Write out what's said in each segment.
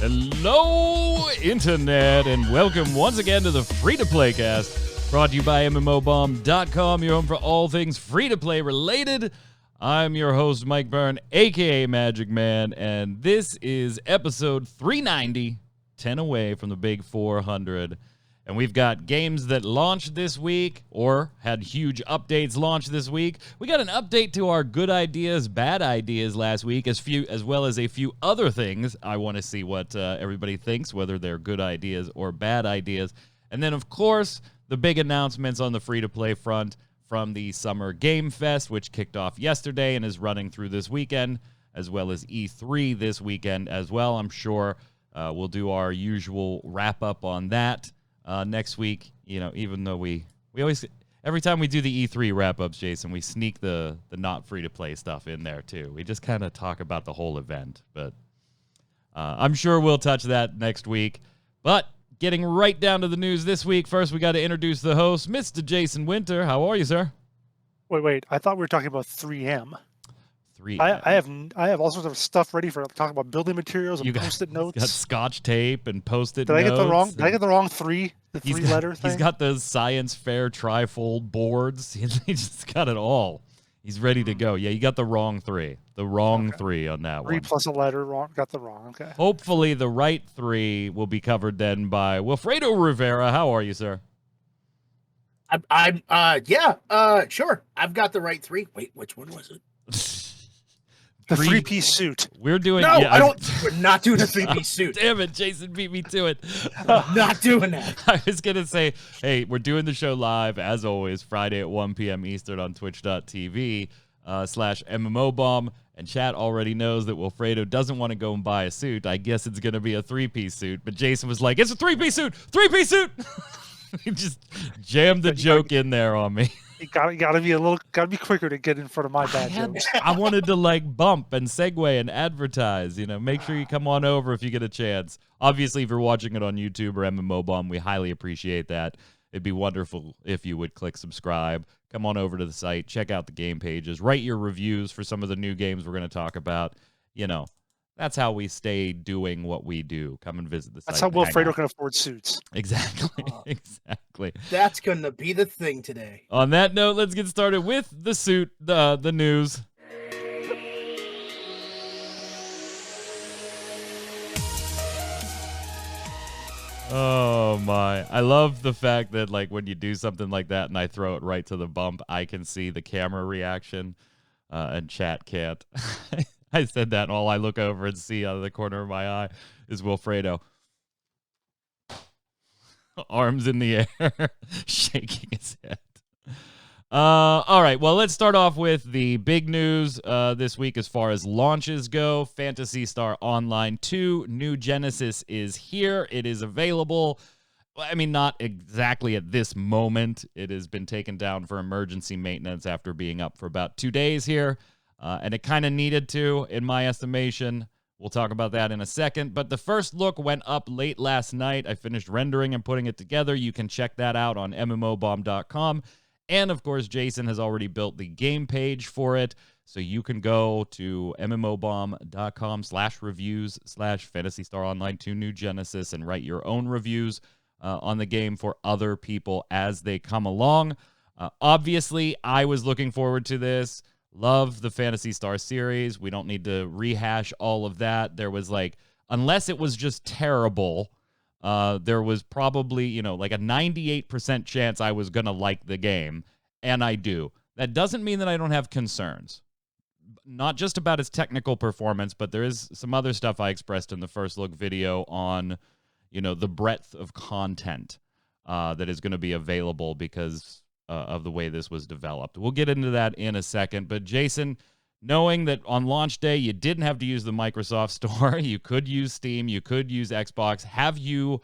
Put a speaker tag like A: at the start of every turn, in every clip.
A: Hello, Internet, and welcome once again to the Free-to-Play Cast, brought to you by MMOBomb.com, your home for all things free-to-play related. I'm your host, Mike Byrne, a.k.a. Magic Man, and this is episode 390, 10 away from the big 400. And we've got games that launched this week or had huge updates launch this week. We got an update to our good ideas, bad ideas last week, as well as a few other things. I want to see what everybody thinks, whether they're good ideas or bad ideas. And then, of course, the big announcements on the free-to-play front from the Summer Game Fest, which kicked off yesterday and is running through this weekend, as well as E3 this weekend as well. I'm sure we'll do our usual wrap-up on that. Next week, even though we always, every time we do the E3 wrap-ups, Jason, we sneak the not free-to-play stuff in there, too. We just kind of talk about the whole event, but I'm sure we'll touch that next week. But getting right down to the news this week, first we got to introduce the host, Mr. Jason Winter. How are you, sir?
B: Wait. I thought we were talking about 3M.
A: 3M.
B: I have all sorts of stuff ready for talking about building materials and Post-it notes.
A: Got Scotch tape and Post-it notes.
B: Did I get the wrong three? The three-letter thing?
A: He's got those science fair trifold boards. He just got it all. He's ready to go. Yeah, you got the wrong three. The wrong three on that one.
B: 3 plus a letter wrong. Got the wrong. Okay.
A: Hopefully the right three will be covered then by Wilfredo Rivera. How are you, sir?
C: Sure. I've got the right three. Wait, which one was it?
B: The three-piece suit.
A: We're doing.
C: No, I don't. We're not doing a three-piece suit.
A: Damn it, Jason beat me to it.
C: Not doing that.
A: I was gonna say, hey, we're doing the show live as always Friday at 1 p.m. Eastern on Twitch.tv/MMOBomb. And chat already knows that Wilfredo doesn't want to go and buy a suit. I guess it's gonna be a three-piece suit. But Jason was like, "It's a three-piece suit. Three-piece suit." He just jammed the joke in there on me.
B: You gotta be quicker to get in front of my bad jokes.
A: I wanted to bump and segue and advertise, make sure you come on over if you get a chance. Obviously, if you're watching it on YouTube or MMOBomb, we highly appreciate that. It'd be wonderful if you would click subscribe, come on over to the site, check out the game pages, write your reviews for some of the new games we're going to talk about. That's how we stay doing what we do. Come and visit the site.
B: That's how Wilfredo can afford suits.
A: Exactly. Exactly.
C: That's going to be the thing today.
A: On that note, let's get started with the suit, the news. Oh my. I love the fact that when you do something like that and I throw it right to the bump, I can see the camera reaction and chat can't. I said that, and all I look over and see out of the corner of my eye is Wilfredo. Arms in the air, shaking his head. All right, well, let's start off with the big news this week as far as launches go. Phantasy Star Online 2, New Genesis is here. It is available. I mean, not exactly at this moment. It has been taken down for emergency maintenance after being up for about 2 days here. And it kind of needed to, in my estimation. We'll talk about that in a second. But the first look went up late last night. I finished rendering and putting it together. You can check that out on MMOBomb.com. And, of course, Jason has already built the game page for it. So you can go to MMOBomb.com/reviews/Phantasy Star Online 2 New Genesis and write your own reviews on the game for other people as they come along. Obviously, I was looking forward to this. Love the Phantasy Star series. We don't need to rehash all of that. There was unless it was just terrible, there was probably, a 98% chance I was going to like the game, and I do. That doesn't mean that I don't have concerns. Not just about its technical performance, but there is some other stuff I expressed in the first look video on, the breadth of content that is going to be available because of the way this was developed. We'll get into that in a second. But Jason, knowing that on launch day you didn't have to use the Microsoft Store, you could use Steam, you could use Xbox. Have you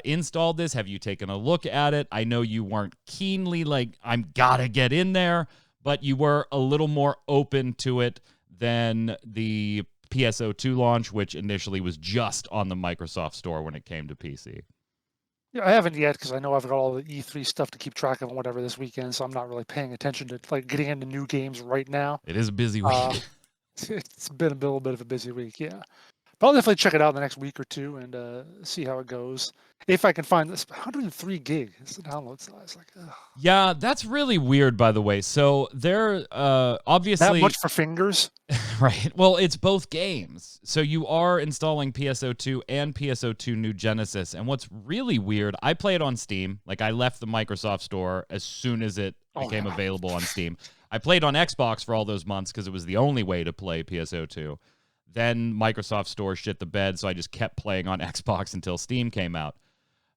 A: installed this? Have you taken a look at it? I know you weren't keenly I'm gotta get in there, but you were a little more open to it than the PSO2 launch, which initially was just on the Microsoft Store when it came to PC.
B: Yeah, I haven't yet because I know I've got all the E3 stuff to keep track of and whatever this weekend, so I'm not really paying attention to getting into new games right now.
A: It is a busy week.
B: It's been a little bit of a busy week, yeah. But I'll definitely check it out in the next week or two and see how it goes. If I can find this 103 gig, it's the download size. Like, ugh.
A: Yeah, that's really weird, by the way. So they're
B: That
A: obviously
B: much for fingers?
A: right. Well, it's both games. So you are installing PSO2 and PSO2 New Genesis. And what's really weird, I play it on Steam. Like I left the Microsoft Store as soon as it became available on Steam. I played on Xbox for all those months because it was the only way to play PSO2. Then Microsoft Store shit the bed, so I just kept playing on Xbox until Steam came out.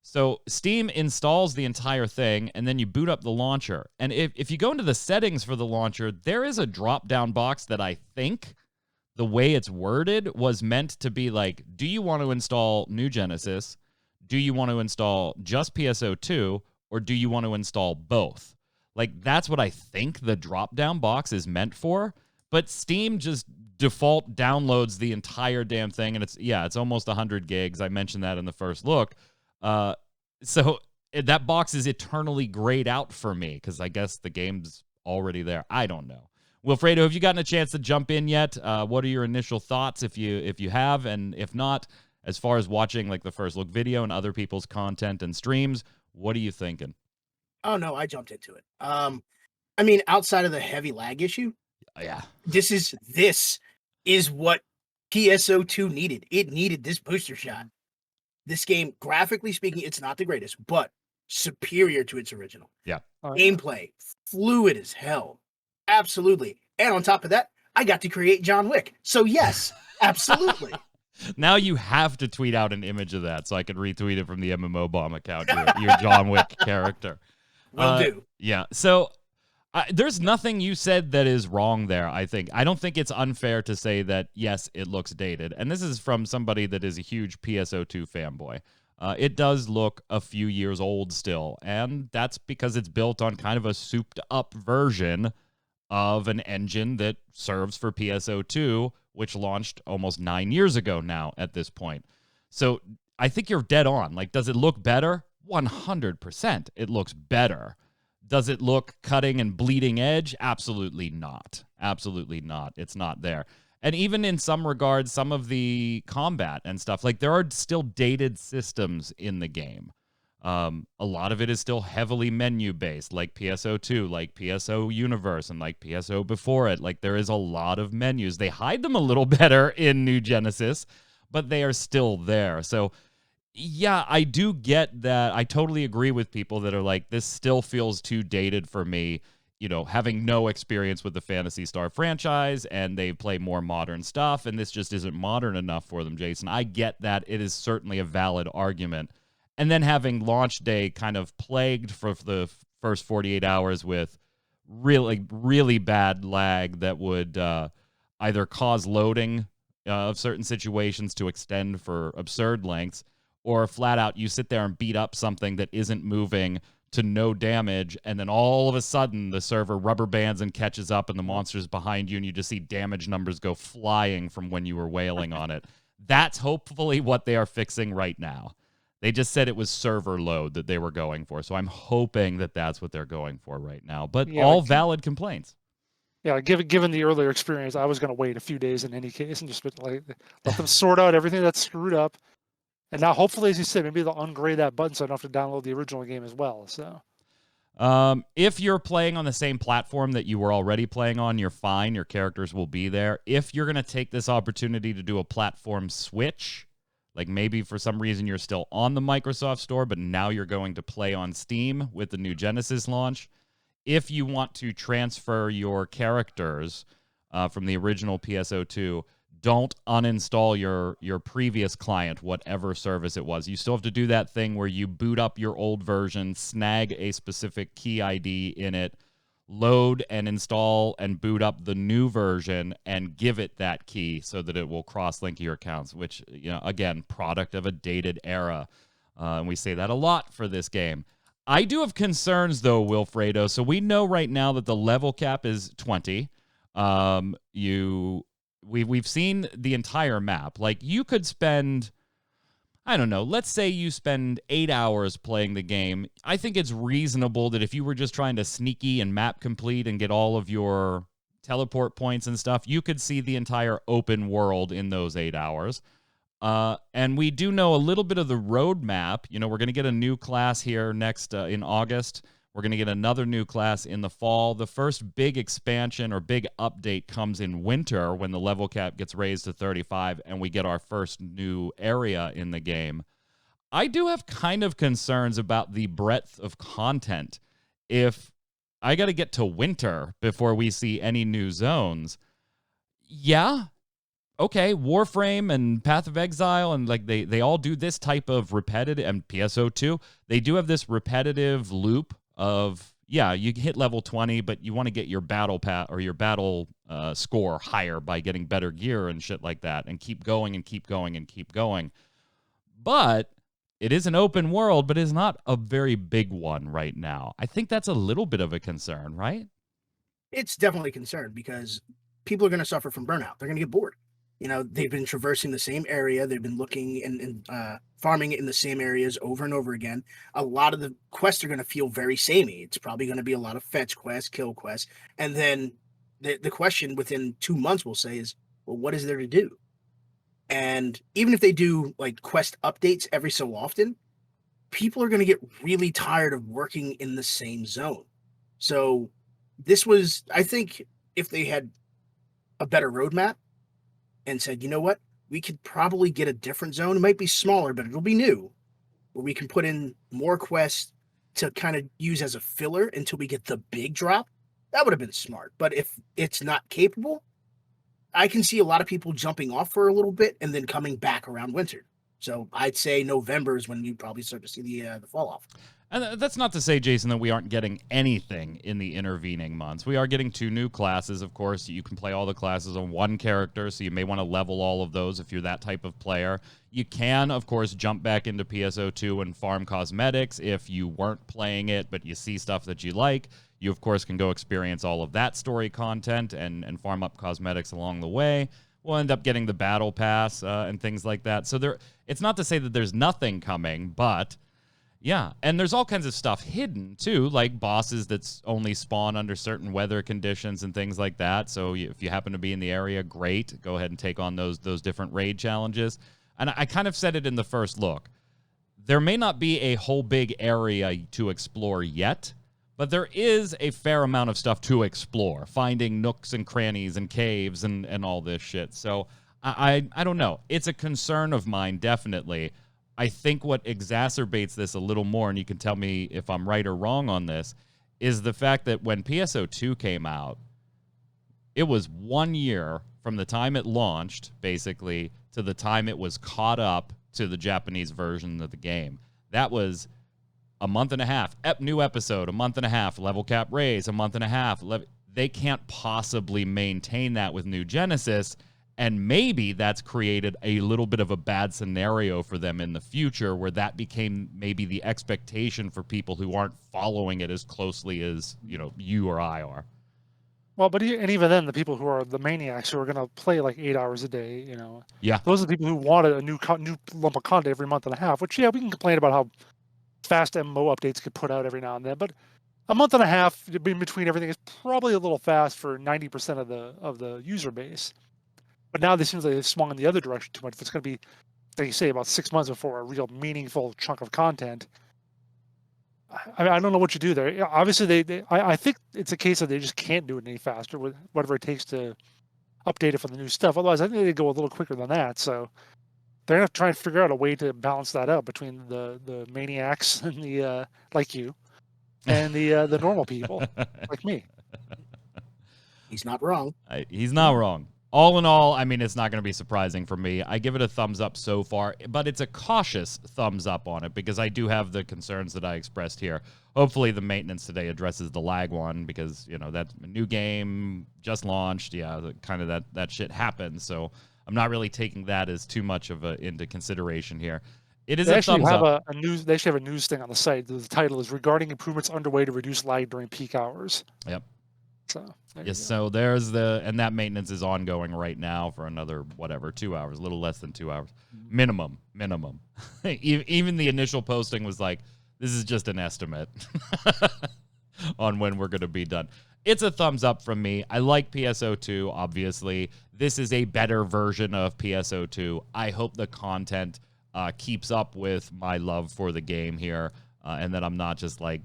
A: So Steam installs the entire thing, and then you boot up the launcher. And if you go into the settings for the launcher, there is a drop-down box that I think the way it's worded was meant to be like, do you want to install New Genesis? Do you want to install just PSO2? Or do you want to install both? Like, that's what I think the drop-down box is meant for. But Steam just default downloads the entire damn thing, and it's almost 100 gigs. I mentioned that in the first look. So that box is eternally grayed out for me because I guess the game's already there. I don't know. Wilfredo, have you gotten a chance to jump in yet? What are your initial thoughts if you have, and if not, as far as watching like the first look video and other people's content and streams, what are you thinking?
C: Oh no, I jumped into it. I mean, outside of the heavy lag issue,
A: Yeah,
C: this is what PSO2 needed. It needed this booster shot. This game, graphically speaking, it's not the greatest, but superior to its original.
A: yeah.
C: Gameplay, fluid as hell. Absolutely. And on top of that, I got to create John Wick. So yes, absolutely.
A: Now you have to tweet out an image of that so I could retweet it from the MMO Bomb account, your John Wick character.
C: Will do.
A: Yeah. So there's nothing you said that is wrong there, I think. I don't think it's unfair to say that, yes, it looks dated. And this is from somebody that is a huge PSO2 fanboy. It does look a few years old still, and that's because it's built on kind of a souped-up version of an engine that serves for PSO2, which launched almost 9 years ago now at this point. So I think you're dead on. Like, does it look better? 100%. It looks better. Does it look cutting and bleeding edge? Absolutely not. Absolutely not. It's not there. And even in some regards, some of the combat and stuff, like there are still dated systems in the game. A lot of it is still heavily menu-based, like PSO2, like PSO Universe, and like PSO before it. Like there is a lot of menus. They hide them a little better in New Genesis, but they are still there. So yeah, I do get that. I totally agree with people that are like, this still feels too dated for me, you know, having no experience with the Phantasy Star franchise, and they play more modern stuff, and this just isn't modern enough for them, Jason. I get that. It is certainly a valid argument. And then having launch day kind of plagued for the first 48 hours with really, really bad lag that would either cause loading of certain situations to extend for absurd lengths, or flat out you sit there and beat up something that isn't moving to no damage, and then all of a sudden the server rubber bands and catches up and the monster's behind you, and you just see damage numbers go flying from when you were wailing on it. That's hopefully what they are fixing right now. They just said it was server load that they were going for, so I'm hoping that that's what they're going for right now. But yeah, all valid complaints.
B: Yeah, given the earlier experience, I was going to wait a few days in any case and just like let them sort out everything that's screwed up. And now, hopefully, as you said, maybe they'll ungrade that button so I don't have to download the original game as well. So,
A: if you're playing on the same platform that you were already playing on, you're fine. Your characters will be there. If you're going to take this opportunity to do a platform switch, like maybe for some reason you're still on the Microsoft Store, but now you're going to play on Steam with the new Genesis launch, if you want to transfer your characters from the original PSO2, don't uninstall your previous client, whatever service it was. You still have to do that thing where you boot up your old version, snag a specific key ID in it, load and install and boot up the new version, and give it that key so that it will cross-link your accounts, which, you know, again, product of a dated era. And we say that a lot for this game. I do have concerns, though, Wilfredo. So we know right now that the level cap is 20. We've seen the entire map. Like, you could spend, I don't know, let's say you spend 8 hours playing the game. I think it's reasonable that if you were just trying to sneaky and map complete and get all of your teleport points and stuff, you could see the entire open world in those 8 hours. And we do know a little bit of the roadmap. You know, we're going to get a new class here next in August. We're going to get another new class in the fall. The first big expansion or big update comes in winter when the level cap gets raised to 35 and we get our first new area in the game. I do have kind of concerns about the breadth of content. If I got to get to winter before we see any new zones, yeah, okay, Warframe and Path of Exile, and like they all do this type of repetitive, and PSO2, they do have this repetitive loop of, yeah, you hit level 20, but you want to get your battle or your battle score higher by getting better gear and shit like that, and keep going and keep going and keep going. But it is an open world, but it's not a very big one right now. I think that's a little bit of a concern, right?
C: It's definitely a concern because people are going to suffer from burnout. They're going to get bored. You know, they've been traversing the same area. They've been looking and farming in the same areas over and over again. A lot of the quests are going to feel very samey. It's probably going to be a lot of fetch quests, kill quests. And then the question within 2 months, we'll say, is, well, what is there to do? And even if they do like quest updates every so often, people are going to get really tired of working in the same zone. So this was, I think, if they had a better roadmap and said, you know what, we could probably get a different zone. It might be smaller, but it'll be new, where we can put in more quests to kind of use as a filler until we get the big drop. That would have been smart. But if it's not capable, I can see a lot of people jumping off for a little bit and then coming back around winter. So I'd say November is when you probably start to see the fall off.
A: And that's not to say, Jason, that we aren't getting anything in the intervening months. We are getting 2 new classes, of course. You can play all the classes on one character, so you may want to level all of those if you're that type of player. You can, of course, jump back into PSO2 and farm cosmetics if you weren't playing it, but you see stuff that you like. You, of course, can go experience all of that story content and farm up cosmetics along the way. We'll end up getting the battle pass and things like that. So it's not to say that there's nothing coming, but yeah. And there's all kinds of stuff hidden, too, like bosses that's only spawn under certain weather conditions and things like that. So if you happen to be in the area, great. Go ahead and take on those different raid challenges. And I kind of said it in the first look. There may not be a whole big area to explore yet, but there is a fair amount of stuff to explore, finding nooks and crannies and caves and all this shit. So I don't know. It's a concern of mine, definitely. I think what exacerbates this a little more, and you can tell me if I'm right or wrong on this, is the fact that when PSO2 came out, it was 1 year from the time it launched, basically, to the time it was caught up to the Japanese version of the game. That was a month and a half. New episode, a month and a half. Level cap raise, a month and a half. They can't possibly maintain that with New Genesis, and maybe that's created a little bit of a bad scenario for them in the future where that became maybe the expectation for people who aren't following it as closely as, you or I are.
B: Well, but even then, the people who are the maniacs who are going to play like 8 hours a day,
A: Yeah.
B: those are the people who wanted a new lump of content every month and a half, which, yeah, we can complain about how fast MMO updates get put out every now and then, but a month and a half in between everything is probably a little fast for 90% of the user base. But now they seem like they've swung in the other direction too much. If it's going to be, like you say, about 6 months before a real meaningful chunk of content, I don't know what you do there. Obviously, I think it's a case that they just can't do it any faster with whatever it takes to update it for the new stuff. Otherwise, I think they go a little quicker than that. So they're going to try and figure out a way to balance that out between the maniacs and the like you and the normal people like me.
C: He's not wrong.
A: He's not wrong. All in all, I mean, it's not going to be surprising for me. I give it a thumbs up so far, but it's a cautious thumbs up on it because I do have the concerns that I expressed here. Hopefully the maintenance today addresses the lag one because, that's a new game, just launched. Yeah, kind of that shit happens. So I'm not really taking that as too much of into consideration here. It is a thumbs up.
B: They actually have a news thing on the site. The title is "Regarding Improvements Underway to Reduce Lag During Peak Hours."
A: Yep.
B: So
A: yes, so there's and that maintenance is ongoing right now for another 2 hours, a little less than 2 hours, minimum. Even the initial posting was like, this is just an estimate on when we're going to be done. it's a thumbs up from me. I like PSO2, obviously. This is a better version of PSO2. I hope the content keeps up with my love for the game here, and that I'm not just like,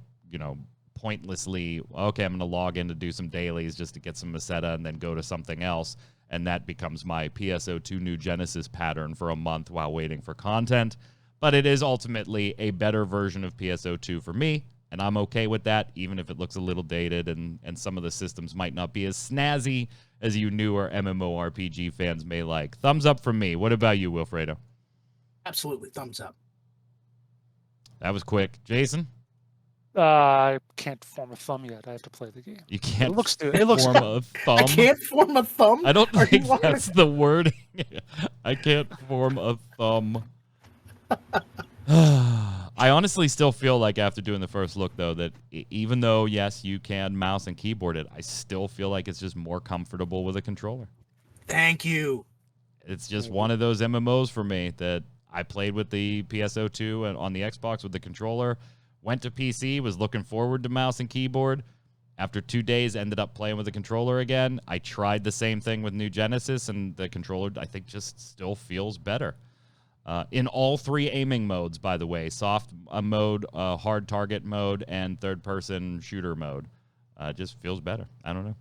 A: pointlessly, okay, I'm going to log in to do some dailies just to get some Meseta and then go to something else, and that becomes my PSO2 New Genesis pattern for a month while waiting for content. But it is ultimately a better version of PSO2 for me, and I'm okay with that, even if it looks a little dated and some of the systems might not be as snazzy as you newer MMORPG fans may like. Thumbs up from me. What about you, Wilfredo?
C: Absolutely, thumbs up.
A: That was quick. Jason?
B: I can't form a thumb yet. I have to play the game.
A: You can't
B: It looks
A: form a thumb?
C: I can't form a thumb?
A: I don't
C: Are
A: think
C: you
A: that's the wording. I can't form a thumb. I honestly still feel like after doing the first look, though, that even though, yes, you can mouse and keyboard it, I still feel like it's just more comfortable with a controller.
C: Thank you.
A: It's just one of those MMOs for me that I played with the PSO2 and on the Xbox with the controller, went to PC, was looking forward to mouse and keyboard. After 2 days, ended up playing with the controller again. I tried the same thing with New Genesis, and the controller, I think, just still feels better. In all 3 aiming modes, by the way, soft mode, hard target mode, and third-person shooter mode. Just feels better. I don't know.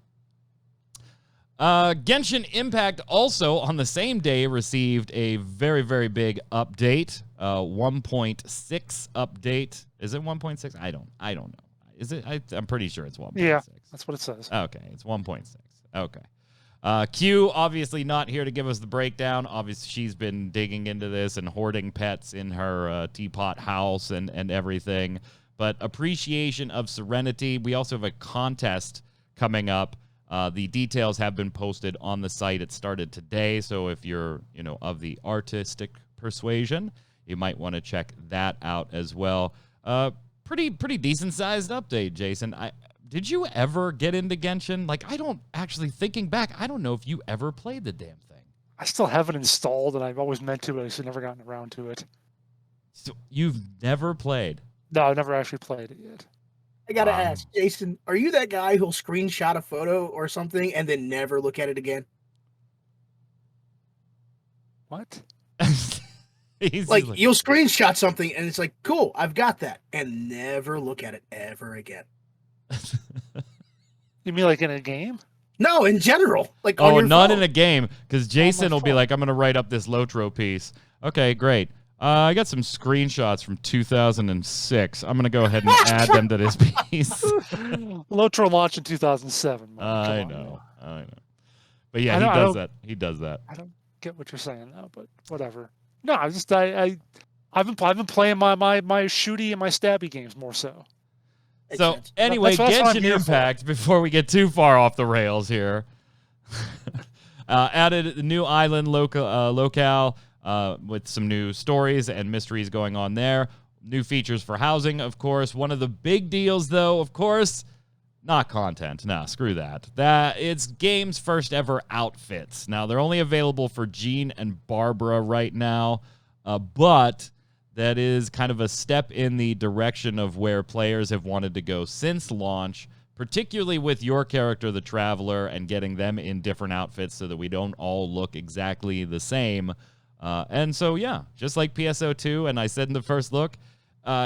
A: Genshin Impact also on the same day received a very, very big update. 1.6 update. Is it 1.6? I don't know. Is it? I'm pretty sure it's 1.6.
B: Yeah, that's what it says.
A: Okay, it's 1.6. Okay. Q, obviously not here to give us the breakdown. Obviously, she's been digging into this and hoarding pets in her teapot house and everything. But appreciation of Serenity. We also have a contest coming up. The details have been posted on the site. It started today, so if you're, of the artistic persuasion, you might want to check that out as well. Pretty decent-sized update, Jason. Did you ever get into Genshin? Like, I don't actually, thinking back, I don't know if you ever played the damn thing.
B: I still have it installed, and I've always meant to, but I just never gotten around to it.
A: So you've never played?
B: No, I've never actually played it yet.
C: I gotta ask, Jason, are you that guy who'll screenshot a photo or something and then never look at it again?
B: What?
C: Like, you'll screenshot something and it's like, cool, I've got that, and never look at it ever again.
B: You mean like in a game?
C: No, in general. Like, on your
A: not
C: phone.
A: in a game, because Jason will be like, I'm going to write up this Lotro piece. Okay, great. I got some screenshots from 2006. I'm going to go ahead and add them to this piece.
B: Lotro launched in 2007.
A: I know. But yeah, he does that.
B: I don't get what you're saying now, but whatever. No, I've been playing my shooty and my stabby games more so.
A: So anyway, Genshin Impact, before we get too far off the rails here, added a new island locale with some new stories and mysteries going on there. New features for housing, of course. One of the big deals, though, of course, not content. Nah, screw that. It's game's first ever outfits. Now, they're only available for Jean and Barbara right now, but that is kind of a step in the direction of where players have wanted to go since launch, particularly with your character, the Traveler, and getting them in different outfits so that we don't all look exactly the same. And so, yeah, just like PSO2, and I said in the first look,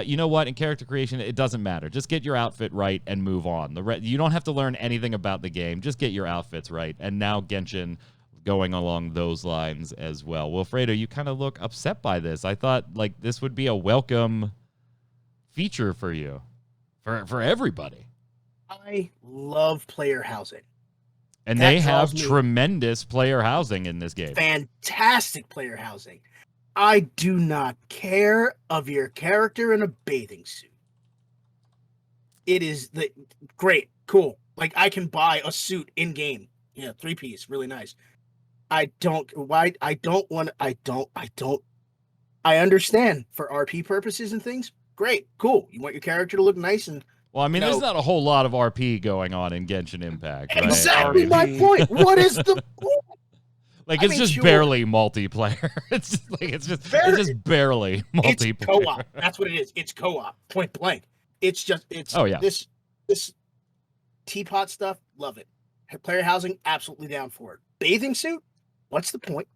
A: you know what? In character creation, it doesn't matter. Just get your outfit right and move on. You don't have to learn anything about the game. Just get your outfits right. And now Genshin going along those lines as well. Wilfredo, you kind of look upset by this. I thought like this would be a welcome feature for you, for everybody.
C: I love player housing.
A: And they have tremendous player housing in this game.
C: Fantastic player housing. I do not care of your character in a bathing suit. It is great, cool. Like, I can buy a suit in game. Yeah, 3-piece, really nice. I understand for RP purposes and things. Great, cool. You want your character to look nice and
A: well, I mean, there's not a whole lot of RP going on in Genshin Impact, right?
C: Exactly my point. What is the point?
A: Like, it's just barely multiplayer. It's just barely multiplayer.
C: It's co-op. That's what it is. It's co-op. Point blank. It's just this teapot stuff, love it. Player housing, absolutely down for it. Bathing suit, what's the point?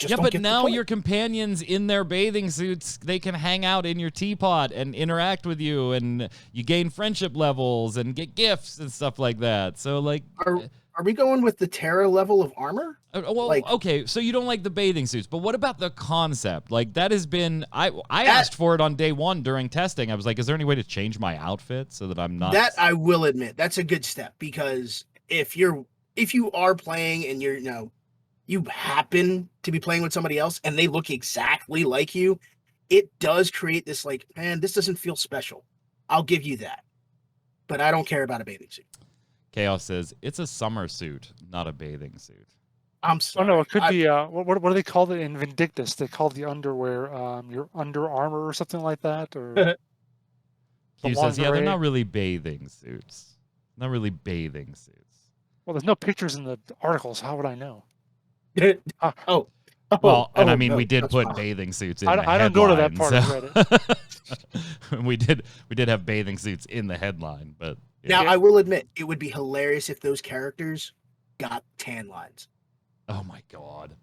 A: Yeah, but now your companions in their bathing suits, they can hang out in your teapot and interact with you, and you gain friendship levels and get gifts and stuff like that. So, like,
C: are we going with the Terra level of armor?
A: Well, okay, so you don't like the bathing suits, but what about the concept? Like, that has been, I asked for it on day one during testing. I was like, is there any way to change my outfit so that I'm not?
C: That I will admit, that's a good step, because if you are playing and you happen to be playing with somebody else and they look exactly like you, it does create this like, man, this doesn't feel special. I'll give you that. But I don't care about a bathing suit.
A: Chaos says, it's a summer suit, not a bathing suit.
C: I'm sorry.
B: Oh, no, it could be, what do they call it in Vindictus? They call the underwear your under armor or something like that. Or
A: He says, yeah, they're not really bathing suits. Not really bathing suits.
B: Well, there's no pictures in the articles. How would I know?
A: I mean, we did put bathing suits in the headline. I don't go to that part of Reddit. we did have bathing suits in the headline, but
C: yeah. Now I will admit it would be hilarious if those characters got tan lines.
A: Oh my god,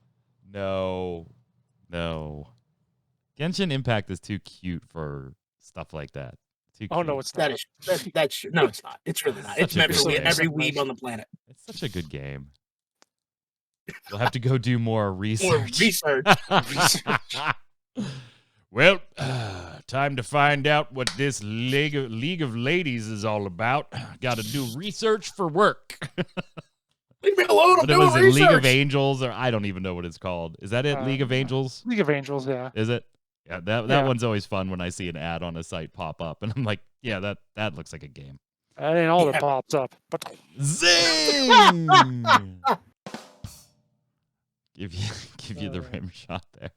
A: no. Genshin Impact is too cute for stuff like that. Too cute.
B: No, it's not.
C: That's true. No, it's not. It's really not. It's meant for every weeb on the planet.
A: It's such a good game. You'll have to go do more research. Well, time to find out what this League of Ladies is all about. Got to do research for work.
C: Leave me alone. I'm doing research.
A: League of Angels, or I don't even know what it's called. Is that it? League of Angels?
B: League of Angels, yeah.
A: Is it? Yeah, that one's always fun when I see an ad on a site pop up, and I'm like, yeah, that looks like a game.
B: That ain't all that pops up. But
A: zing! Give you the rim shot there.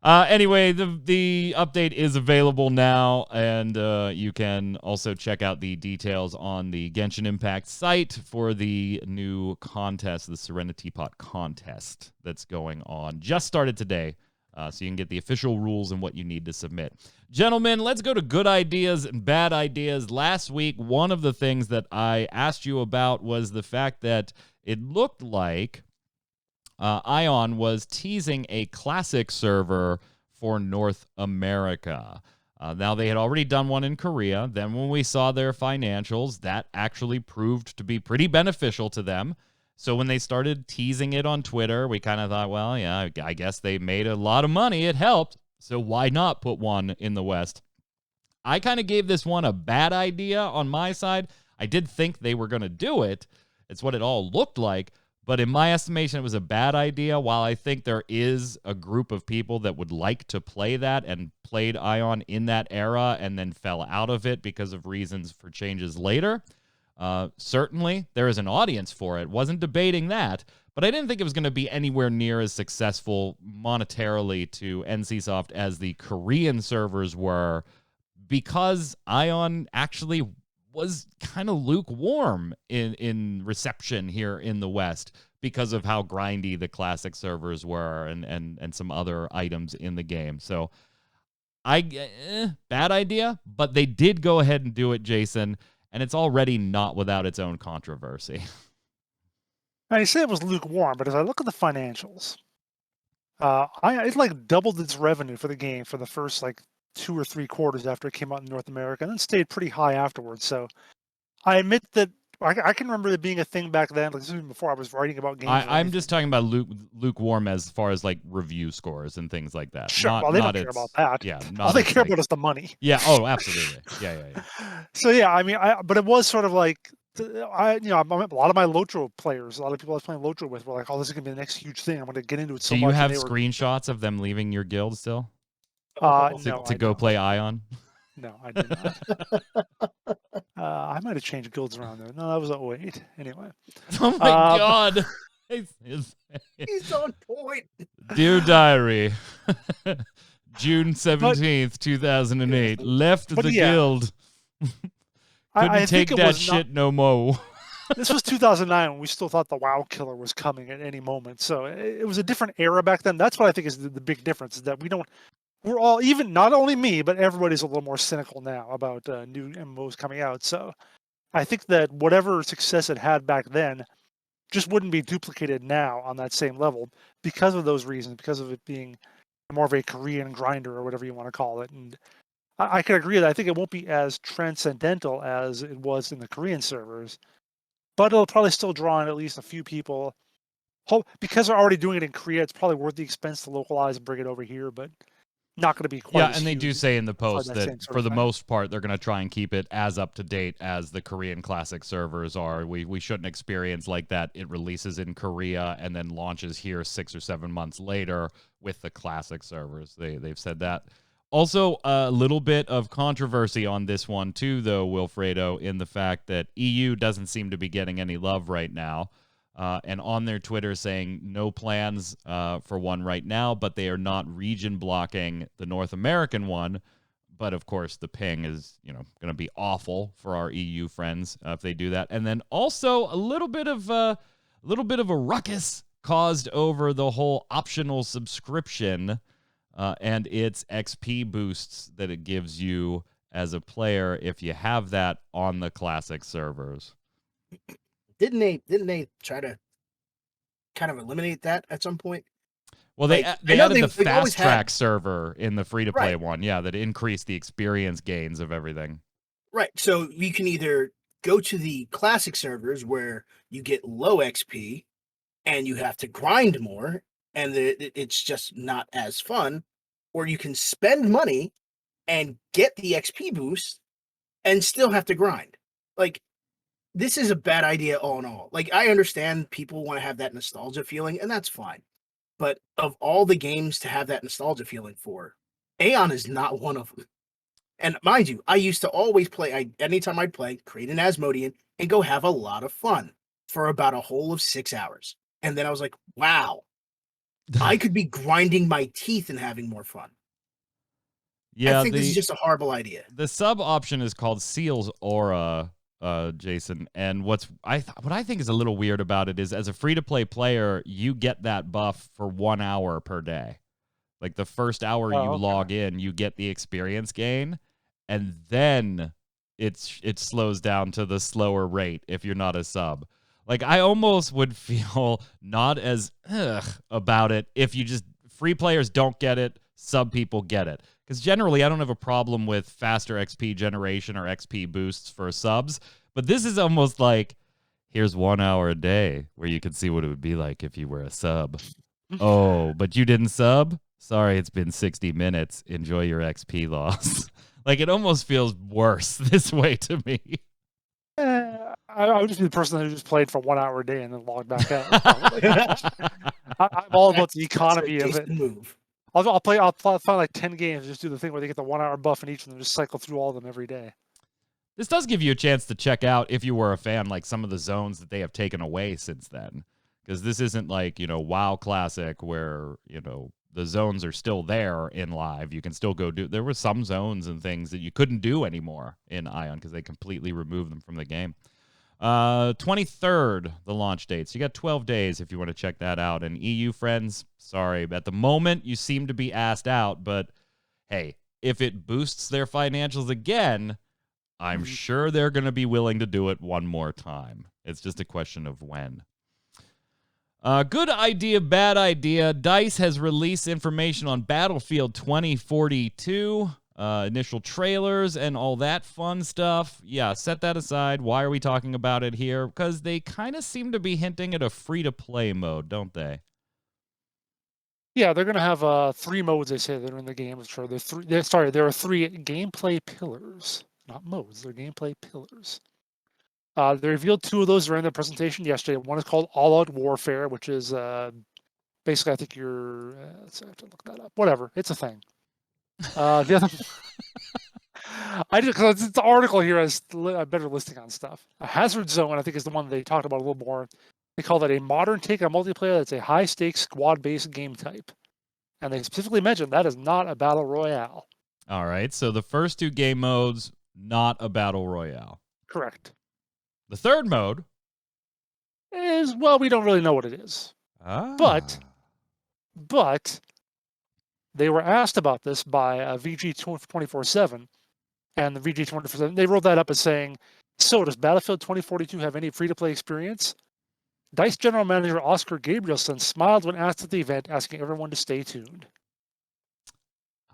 A: Anyway, the update is available now, and you can also check out the details on the Genshin Impact site for the new contest, the Serenity Pot contest that's going on. Just started today, so you can get the official rules and what you need to submit. Gentlemen, let's go to good ideas and bad ideas. Last week, one of the things that I asked you about was the fact that it looked like Aion was teasing a classic server for North America. Now, they had already done one in Korea. Then when we saw their financials, that actually proved to be pretty beneficial to them. So when they started teasing it on Twitter, we kind of thought, well, yeah, I guess they made a lot of money. It helped. So why not put one in the West? I kind of gave this one a bad idea on my side. I did think they were going to do it. It's what it all looked like. But in my estimation, it was a bad idea. While I think there is a group of people that would like to play that and played Aion in that era and then fell out of it because of reasons for changes later, certainly there is an audience for it. Wasn't debating that. But I didn't think it was going to be anywhere near as successful monetarily to NCSoft as the Korean servers were, because Aion actually was kind of lukewarm in reception here in the West because of how grindy the classic servers were and some other items in the game. So bad idea, but they did go ahead and do it, Jason, and it's already not without its own controversy.
B: I say it was lukewarm, but as I look at the financials, it like doubled its revenue for the game for the first 2 or 3 quarters after it came out in North America, and then stayed pretty high afterwards. So I admit that I can remember it being a thing back then. This was even before I was writing about games.
A: I'm just talking about lukewarm as far as review scores and things like that.
B: Sure, well, they don't care about that.
A: Yeah,
B: all they care about is the money.
A: Yeah. Oh, absolutely. Yeah.
B: So yeah, I mean, but it was sort of like a lot of my Lotro players, a lot of people I was playing Lotro with were like, "Oh, this is gonna be the next huge thing. I'm gonna get into it so much."
A: Do you have screenshots of them leaving your guild still?
B: No,
A: to go play Aion?
B: No, I did not. I might have changed guilds around there. No, that was 08. Anyway.
A: Oh my God.
C: He's on point.
A: Dear Diary, June 17th, 2008. Left the guild. Couldn't take that shit no more.
B: This was 2009 when we still thought the WoW killer was coming at any moment. So it was a different era back then. That's what I think is the big difference, is that we're all, even not only me, but everybody's a little more cynical now about new MMOs coming out. So I think that whatever success it had back then just wouldn't be duplicated now on that same level because of those reasons, because of it being more of a Korean grinder or whatever you want to call it. And I can agree that I think it won't be as transcendental as it was in the Korean servers, but it'll probably still draw in at least a few people. Because they're already doing it in Korea, it's probably worth the expense to localize and bring it over here, but not going to be quite
A: Yeah,
B: as
A: and they
B: huge
A: do say in the post
B: that
A: that
B: same sort
A: for
B: of
A: the
B: thing.
A: most part, they're going to try and keep it as up to date as the Korean classic servers are. We shouldn't experience like that. It releases in Korea and then launches here 6 or 7 months later with the classic servers. They've said that. Also, a little bit of controversy on this one too, though, Wilfredo, in the fact that EU doesn't seem to be getting any love right now. And on their Twitter saying no plans for one right now, but they are not region blocking the North American one. But of course, the ping is going to be awful for our EU friends if they do that. And then also a little bit of a ruckus caused over the whole optional subscription and its XP boosts that it gives you as a player if you have that on the classic servers.
C: Didn't they try to kind of eliminate that at some point?
A: Well,
C: Like,
A: they
C: I know
A: added the
C: they've always
A: fast track
C: had-
A: server in the free to play
C: Right.
A: one. Yeah, that increased the experience gains of everything.
C: Right. So you can either go to the classic servers where you get low XP and you have to grind more and it's just not as fun, or you can spend money and get the XP boost and still have to grind. Like, this is a bad idea all in all. Like, I understand people want to have that nostalgia feeling, and that's fine. But of all the games to have that nostalgia feeling for, Aion is not one of them. And mind you, I used to always play, anytime I'd play, create an Asmodean and go have a lot of fun for about a whole of 6 hours. And then I was like, wow, I could be grinding my teeth and having more fun.
A: Yeah,
C: I think this is just a horrible idea.
A: The sub option is called Seal's Aura, Jason. And what I think is a little weird about it is, as a free to play player, you get that buff for 1 hour per day. Like the first hour you log in, you get the experience gain, and then it slows down to the slower rate if you're not a sub. Like, I almost would feel not as about it if you just, free players don't get it, sub people get it. Because generally, I don't have a problem with faster XP generation or XP boosts for subs, but this is almost like, here's 1 hour a day where you can see what it would be like if you were a sub. Oh, but you didn't sub? Sorry, it's been 60 minutes. Enjoy your XP loss. Like, it almost feels worse this way to me.
B: I would just be the person who just played for 1 hour a day and then logged back out. I'm all about the economy of it.
C: Move.
B: I'll find like 10 games, just do the thing where they get the 1 hour buff in each of them, just cycle through all of them every day.
A: This does give you a chance to check out, if you were a fan, like some of the zones that they have taken away since then. Because this isn't like, WoW Classic where, the zones are still there in live. You can still go do, there were some zones and things that you couldn't do anymore in Aion because they completely removed them from the game. 23rd, the launch date. So you got 12 days if you want to check that out. And EU friends, sorry, at the moment you seem to be asked out, but hey, if it boosts their financials again, I'm sure they're going to be willing to do it one more time. It's just a question of when. Good idea, bad idea. DICE has released information on Battlefield 2042, initial trailers and all that fun stuff. Yeah, set that aside. Why are we talking about it here? Because they kind of seem to be hinting at a free-to-play mode, don't they?
B: Yeah, they're going to have 3 modes, they say, that are in the game. Sure, there are 3 gameplay pillars. Not modes, they're gameplay pillars. They revealed 2 of those during the presentation yesterday. One is called All Out Warfare, which is basically, I think you're. I have to look that up. Whatever, it's a thing. The other, because the article here has a better listing on stuff. A Hazard Zone, I think, is the one they talked about a little more. They call that a modern take on multiplayer that's a high stakes squad based game type, and they specifically mentioned that is not a battle royale.
A: All right, so the first 2 game modes, not a battle royale.
B: Correct.
A: The third mode
B: is, well, we don't really know what it is. But they were asked about this by VG 24/7, and the VG24, they rolled that up as saying, so does Battlefield 2042 have any free-to-play experience? DICE General Manager Oscar Gabrielson smiled when asked at the event, asking everyone to stay tuned.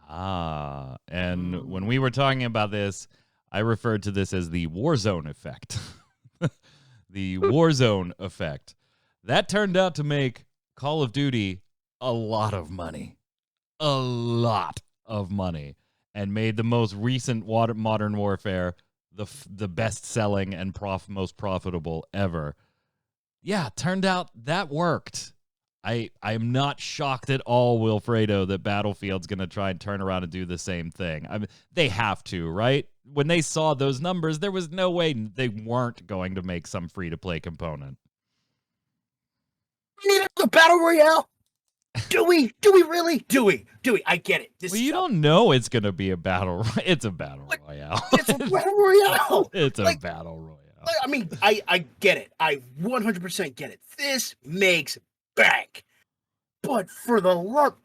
A: And when we were talking about this, I referred to this as the Warzone effect. The Warzone effect. That turned out to make Call of Duty a lot of money. A lot of money. And made the most recent Modern Warfare the best-selling and most profitable ever. Yeah, turned out that worked. I'm not shocked at all, Wilfredo, that Battlefield's going to try and turn around and do the same thing. I mean, they have to, right? When they saw those numbers, there was no way they weren't going to make some free-to-play component.
C: We need a battle royale. Do we? Do we really? Do we? I get it.
A: Well, you don't know it's going to be a battle. It's a battle royale.
C: It's a battle royale.
A: It's a battle royale.
C: I mean, I get it. I 100% get it. This makes bank. But for the love...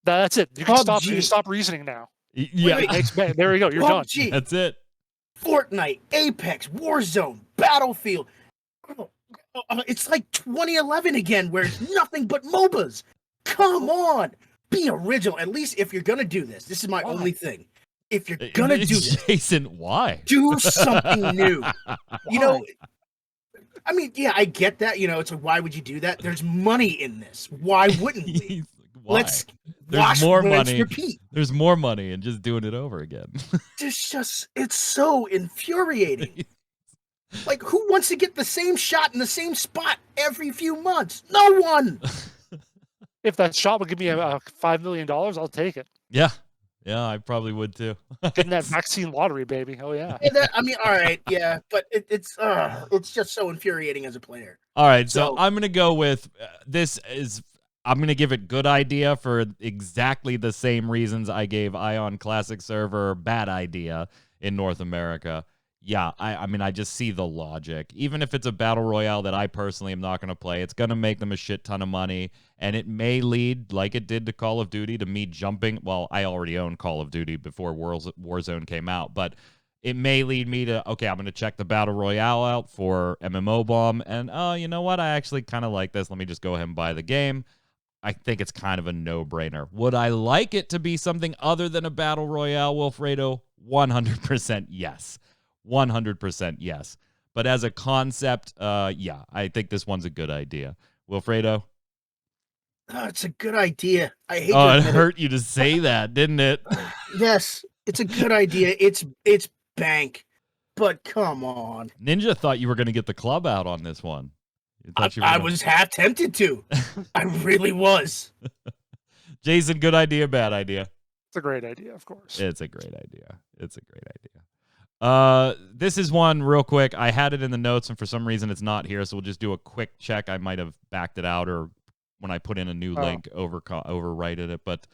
B: That's it. You can stop reasoning now.
A: Yeah.
B: Wait. There we go. You're
C: PUBG,
B: done.
A: That's it.
C: Fortnite, Apex, Warzone, Battlefield. It's like 2011 again, where it's nothing but MOBAs. Come on. Be original. At least if you're going to do this. This is my only thing. If you're going to do this.
A: Jason, why?
C: Do something new. You know,
B: Why?
C: I mean, yeah, I get that. You know, it's like, why would you do that? There's money in this. Why wouldn't we?
A: Why?
C: Let's
A: There's more money.
C: Repeat.
A: There's more money in just doing it over again.
C: It's so infuriating. Like, who wants to get the same shot in the same spot every few months? No one.
B: If that shot would give me $5 million, I'll take it.
A: Yeah, I probably would too.
B: Getting that vaccine lottery, baby. Oh yeah.
C: I mean, all right, yeah, but it's just so infuriating as a player.
A: All right, so I'm gonna go with I'm going to give it good idea for exactly the same reasons I gave Aion Classic Server bad idea in North America. Yeah, I mean, I just see the logic. Even if it's a battle royale that I personally am not going to play, it's going to make them a shit ton of money, and it may lead, like it did to Call of Duty, to me jumping. Well, I already owned Call of Duty before Warzone came out, but it may lead me to, okay, I'm going to check the battle royale out for MMO Bomb, and you know what? I actually kind of like this. Let me just go ahead and buy the game. I think it's kind of a no-brainer. Would I like it to be something other than a battle royale, Wilfredo? 100% yes. 100% yes. But as a concept, yeah, I think this one's a good idea. Wilfredo?
C: Oh, it's a good idea. I hate
A: it hurt you to say that, didn't it?
C: Yes, it's a good idea. It's bank. But come on.
A: Ninja thought you were going to get the club out on this one.
C: I was half tempted to. I really was.
A: Jason, good idea, bad idea?
B: It's a great idea, of course.
A: It's a great idea. It's a great idea. This is one real quick. I had it in the notes, and for some reason it's not here, so we'll just do a quick check. I might have backed it out, or when I put in a new link, overwrited it. But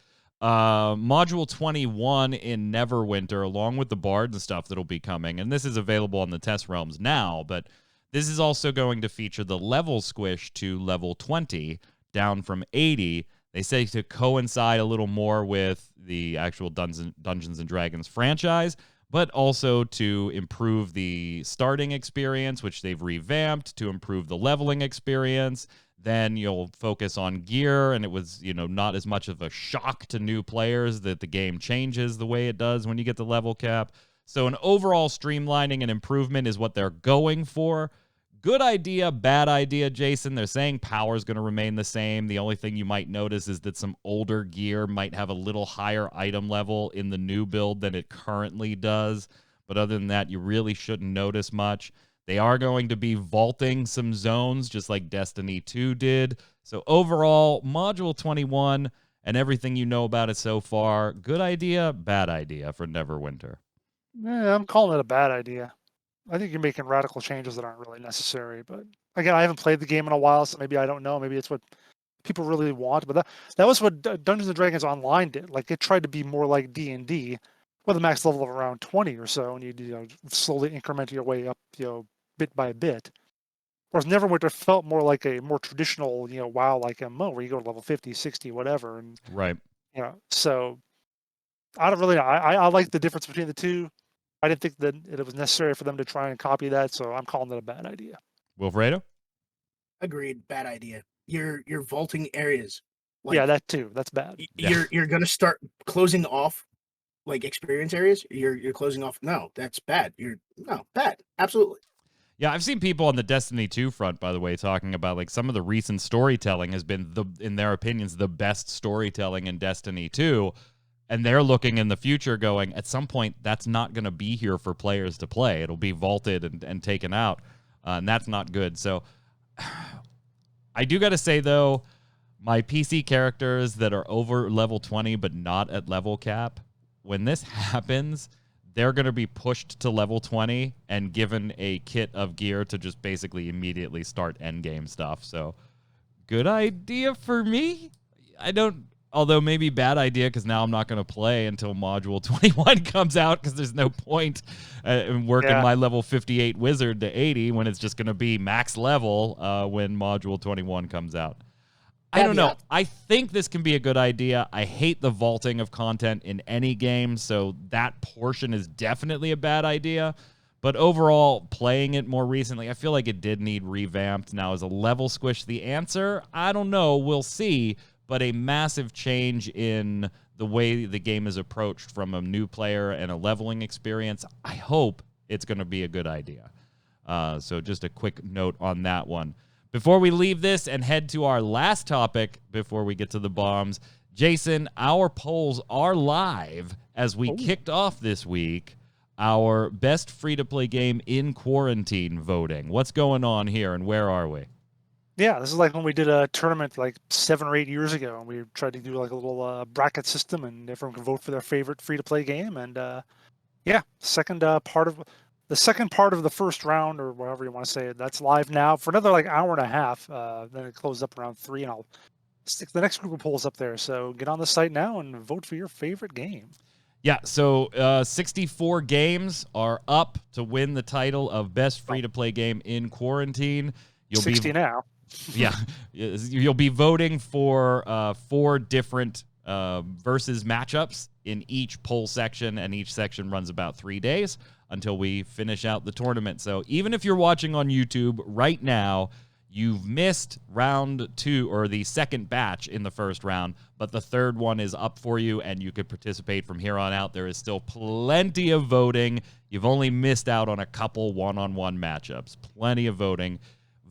A: Module 21 in Neverwinter, along with the Bard and stuff that'll be coming, and this is available on the test realms now, but this is also going to feature the level squish to level 20, down from 80. They say to coincide a little more with the actual Dungeons & Dragons franchise, but also to improve the starting experience, which they've revamped, to improve the leveling experience. Then you'll focus on gear, and it was, not as much of a shock to new players that the game changes the way it does when you get the level cap. So an overall streamlining and improvement is what they're going for. Good idea, bad idea, Jason. They're saying power is going to remain the same. The only thing you might notice is that some older gear might have a little higher item level in the new build than it currently does. But other than that, you really shouldn't notice much. They are going to be vaulting some zones, just like Destiny 2 did. So overall, Module 21 and everything you know about it so far, good idea, bad idea for Neverwinter.
B: Yeah, I'm calling it a bad idea. I think you're making radical changes that aren't really necessary. But again, I haven't played the game in a while, so maybe I don't know. Maybe it's what people really want. But that was what Dungeons & Dragons Online did. Like, it tried to be more like D&D, with a max level of around 20 or so, and you slowly increment your way up, bit by bit. Whereas Neverwinter felt more like a more traditional, WoW like MMO, where you go to level 50, 60, whatever. And
A: right.
B: So I don't really know. I like the difference between the two. I didn't think that it was necessary for them to try and copy that, so I'm calling it a bad idea.
A: Wilfredo?
C: Agreed. Bad idea. You're vaulting areas.
B: Yeah, that too. That's bad.
C: You're gonna start closing off like experience areas. You're closing off. No, that's bad. Bad. Absolutely.
A: Yeah, I've seen people on the Destiny 2 front, by the way, talking about like some of the recent storytelling has been in their opinions, the best storytelling in Destiny 2. And they're looking in the future going, at some point, that's not going to be here for players to play. It'll be vaulted and taken out. And that's not good. So I do got to say, though, my PC characters that are over level 20 but not at level cap, when this happens, they're going to be pushed to level 20 and given a kit of gear to just basically immediately start endgame stuff. So good idea for me. Although maybe bad idea because now I'm not going to play until Module 21 comes out because there's no point in working my level 58 wizard to 80 when it's just going to be max level when Module 21 comes out. I don't know. I think this can be a good idea. I hate the vaulting of content in any game, so that portion is definitely a bad idea. But overall, playing it more recently, I feel like it did need revamped. Now, is a level squish the answer? I don't know. We'll see. But a massive change in the way the game is approached from a new player and a leveling experience, I hope it's going to be a good idea. So just a quick note on that one. Before we leave this and head to our last topic before we get to the bombs, Jason, our polls are live as we kicked off this week our best free-to-play game in quarantine voting. What's going on here and where are we?
B: Yeah, this is like when we did a tournament like 7 or 8 years ago, and we tried to do like a little bracket system, and everyone can vote for their favorite free-to-play game. And second part of the first round, or whatever you want to say it, that's live now for another like hour and a half. Then it closes up around 3, and I'll stick the next group of polls up there. So get on the site now and vote for your favorite game.
A: Yeah, so 64 games are up to win the title of best free-to-play game in quarantine.
B: 60 now.
A: Yeah, you'll be voting for 4 different versus matchups in each poll section, and each section runs about 3 days until we finish out the tournament. So even if you're watching on YouTube right now, you've missed round 2 or the second batch in the first round, but the third one is up for you, and you could participate from here on out. There is still plenty of voting. You've only missed out on a couple one-on-one matchups. Plenty of voting.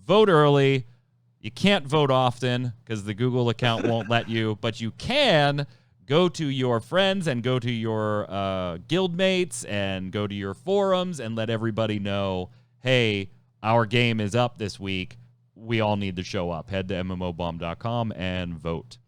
A: Vote early. You can't vote often because the Google account won't let you, but you can go to your friends and go to your guildmates and go to your forums and let everybody know, hey, our game is up this week. We all need to show up. Head to mmobomb.com and vote.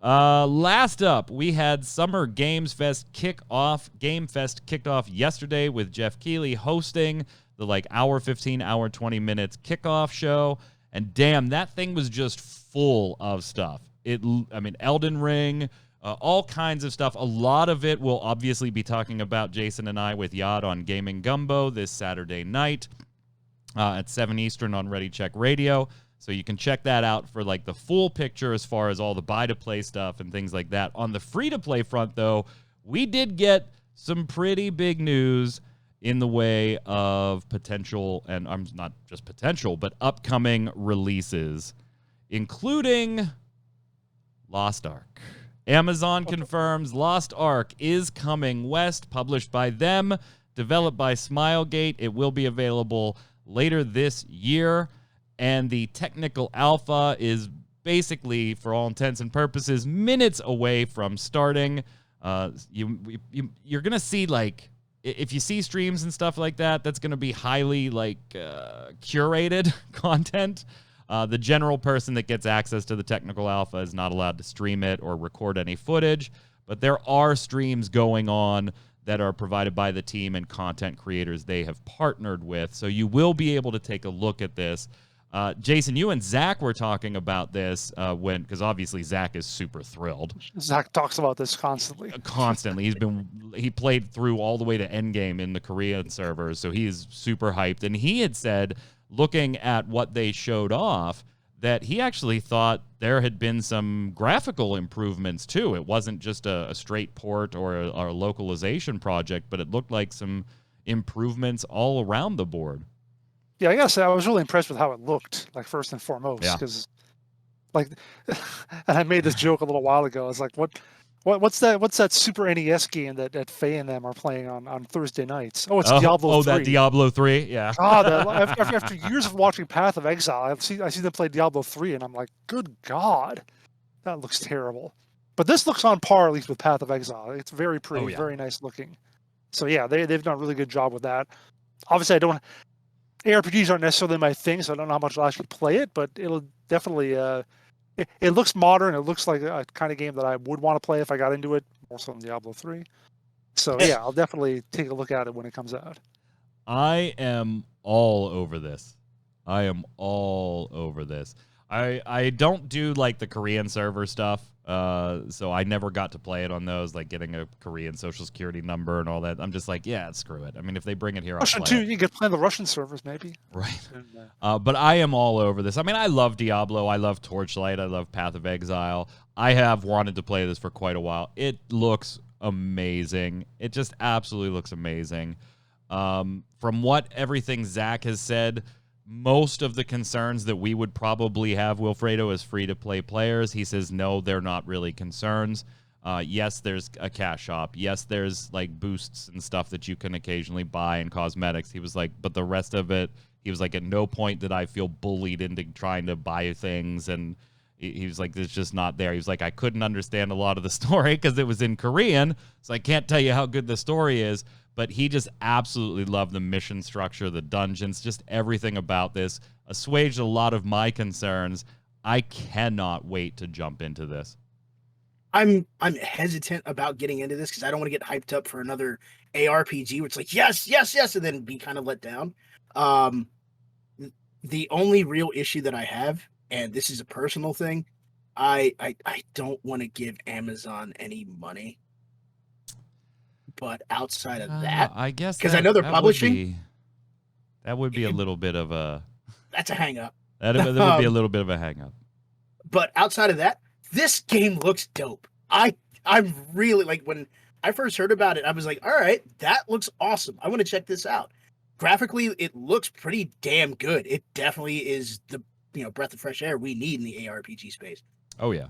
A: Last up, we had Summer Games Fest kickoff. Game Fest kicked off yesterday with Jeff Keighley hosting the hour 15, hour 20 minutes kickoff show. And damn, that thing was just full of stuff. Elden Ring, all kinds of stuff. A lot of it we'll obviously be talking about, Jason and I, with Yad on Gaming Gumbo this Saturday night at 7 Eastern on Ready Check Radio. So you can check that out for the full picture as far as all the buy-to-play stuff and things like that. On the free-to-play front, though, we did get some pretty big news in the way of potential, and not just potential, but upcoming releases, including Lost Ark. Amazon confirms Lost Ark is coming west, published by them, developed by Smilegate. It will be available later this year, and the technical alpha is basically, for all intents and purposes, minutes away from starting. You're going to see, if you see streams and stuff like that, that's going to be highly curated content. The general person that gets access to the technical alpha is not allowed to stream it or record any footage, but there are streams going on that are provided by the team and content creators they have partnered with. So you will be able to take a look at this. Jason, you and Zach were talking about this because obviously Zach is super thrilled.
B: Zach talks about this constantly.
A: Constantly. He played through all the way to endgame in the Korean servers, so he's super hyped. And he had said, looking at what they showed off, that he actually thought there had been some graphical improvements too. It wasn't just a straight port or a localization project, but it looked like some improvements all around the board.
B: Yeah, I gotta say, I was really impressed with how it looked, like, first and foremost,
A: Yeah.
B: because, like, and I made this joke a little while ago. I was like, what's that Super NES game that Faye and them are playing on Thursday nights? Oh, it's Diablo 3.
A: That Diablo 3, yeah.
B: God, after years of watching Path of Exile, I see them play Diablo 3, and I'm like, good God, that looks terrible. But this looks on par, at least, with Path of Exile. It's very pretty,
A: yeah.
B: very nice looking. So yeah, they've done a really good job with that. Obviously, ARPGs aren't necessarily my thing, so I don't know how much I'll actually play it, but it'll definitely, it looks modern. It looks like a kind of game that I would want to play if I got into it, more so than Diablo 3. So yeah, I'll definitely take a look at it when it comes out.
A: I am all over this. I am all over this. I don't do like the Korean server stuff, so I never got to play it on those, like getting a Korean social security number and all that. I'm just like, yeah, screw it. I mean, if they bring it here,
B: Russian
A: I'll play
B: too.
A: it.
B: You could play the Russian servers, maybe.
A: Right.
B: And,
A: But I am all over this. I mean, I love Diablo. I love Torchlight. I love Path of Exile. I have wanted to play this for quite a while. It looks amazing. It just absolutely looks amazing. From what everything Zach has said, most of the concerns that we would probably have, Wilfredo, as free-to-play players, he says, no, they're not really concerns. Yes, there's a cash shop. Yes, there's like boosts and stuff that you can occasionally buy and cosmetics. He was like, but the rest of it, he was like, at no point did I feel bullied into trying to buy things. And he was like, it's just not there. He was like, I couldn't understand a lot of the story because it was in Korean, so I can't tell you how good the story is. But he just absolutely loved the mission structure, the dungeons, just everything about this. Assuaged a lot of my concerns. I cannot wait to jump into this.
C: I'm hesitant about getting into this because I don't want to get hyped up for another ARPG where it's like yes, yes, yes, and then be kind of let down. The only real issue that I have, and this is a personal thing, I don't want to give Amazon any money. But outside of that,
A: I guess
C: because I know they're publishing,
A: that would be a little bit of a.
C: That's a hang up.
A: That would be a little bit of a hang up.
C: But outside of that, this game looks dope. I'm really like, when I first heard about it, I was like, all right, that looks awesome. I want to check this out. Graphically, it looks pretty damn good. It definitely is the breath of fresh air we need in the ARPG space.
A: Oh yeah,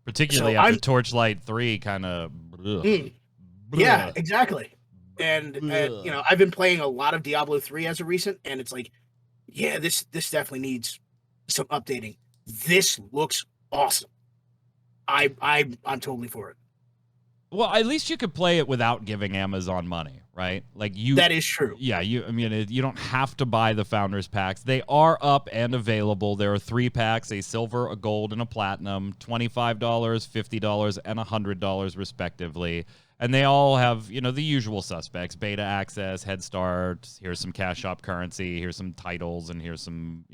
A: particularly after Torchlight 3 kind of.
C: Yeah, exactly. And I've been playing a lot of Diablo 3 as of recent, and it's like, yeah, this definitely needs some updating. This looks awesome. I'm totally for it.
A: Well, at least you could play it without giving Amazon money, right? Like
C: That is true.
A: Yeah, you don't have to buy the Founders Packs. They are up and available. There are 3 packs, a silver, a gold, and a platinum, $25, $50, and $100 respectively. And they all have, the usual suspects, beta access, head start, here's some cash shop currency, here's some titles, and here's some,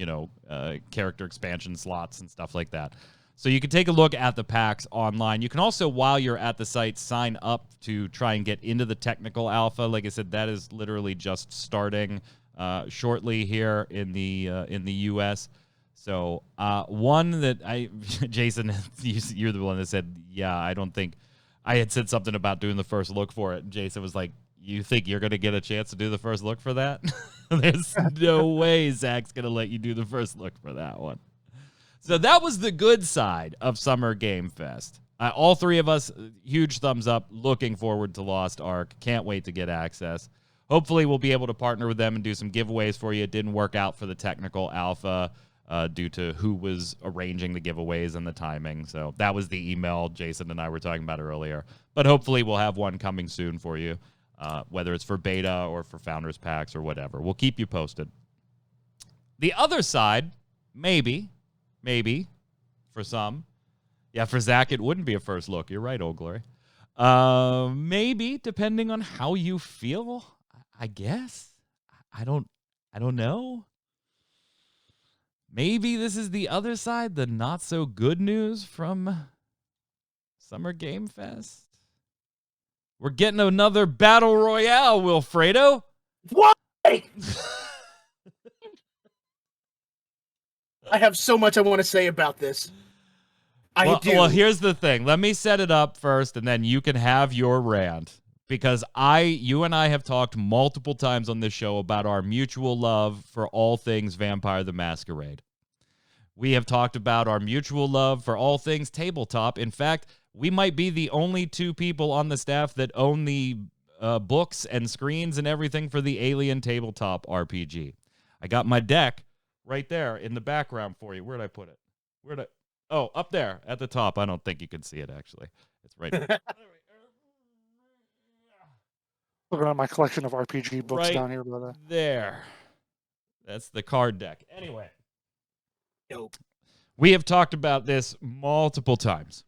A: character expansion slots and stuff like that. So you can take a look at the packs online. You can also, while you're at the site, sign up to try and get into the technical alpha. Like I said, that is literally just starting shortly here in the U.S. So one that Jason, you're the one that said, yeah, I don't think, I had said something about doing the first look for it. And Jason was like, you think you're going to get a chance to do the first look for that? There's no way Zach's going to let you do the first look for that one. So that was the good side of Summer Game Fest. All 3 of us, huge thumbs up, looking forward to Lost Ark. Can't wait to get access. Hopefully we'll be able to partner with them and do some giveaways for you. It didn't work out for the technical alpha due to who was arranging the giveaways and the timing. So that was the email Jason and I were talking about earlier. But hopefully we'll have one coming soon for you, whether it's for beta or for Founders Packs or whatever. We'll keep you posted. The other side, maybe, for some. Yeah, for Zach, it wouldn't be a first look. You're right, Old Glory. Maybe, depending on how you feel, I guess. I don't know. Maybe this is the other side, the not so good news from Summer Game Fest. We're getting another Battle Royale, Wilfredo.
C: What? I have so much I want to say about this. I do.
A: Well, here's the thing. Let me set it up first, and then you can have your rant. Because you and I have talked multiple times on this show about our mutual love for all things Vampire the Masquerade. We have talked about our mutual love for all things tabletop. In fact, we might be the only two people on the staff that own the books and screens and everything for the Alien tabletop RPG. I got my deck right there in the background for you. Where'd I put it? Oh, up there at the top. I don't think you can see it, actually. It's right there.
B: Looking at my collection of RPG books
A: Right
B: down here, brother.
A: there. That's the card deck. Anyway.
C: Dope.
A: We have talked about this multiple times.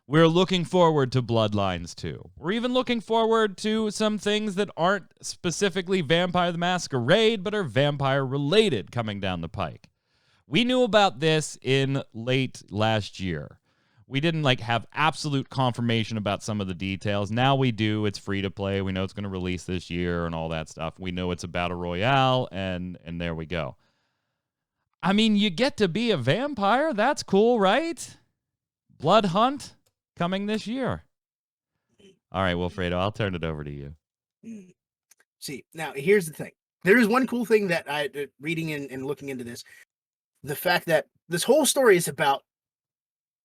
A: We're looking forward to Bloodlines 2. We're even looking forward to some things that aren't specifically Vampire the Masquerade, but are vampire-related coming down the pike. We knew about this in late last year. We didn't have absolute confirmation about some of the details. Now we do. It's free to play. We know it's going to release this year and all that stuff. We know it's a battle royale, and there we go. I mean, you get to be a vampire. That's cool, right? Blood Hunt coming this year. All right, Wilfredo, I'll turn it over to you.
C: See, now here's the thing. There is one cool thing that I reading and looking into this. The fact that this whole story is about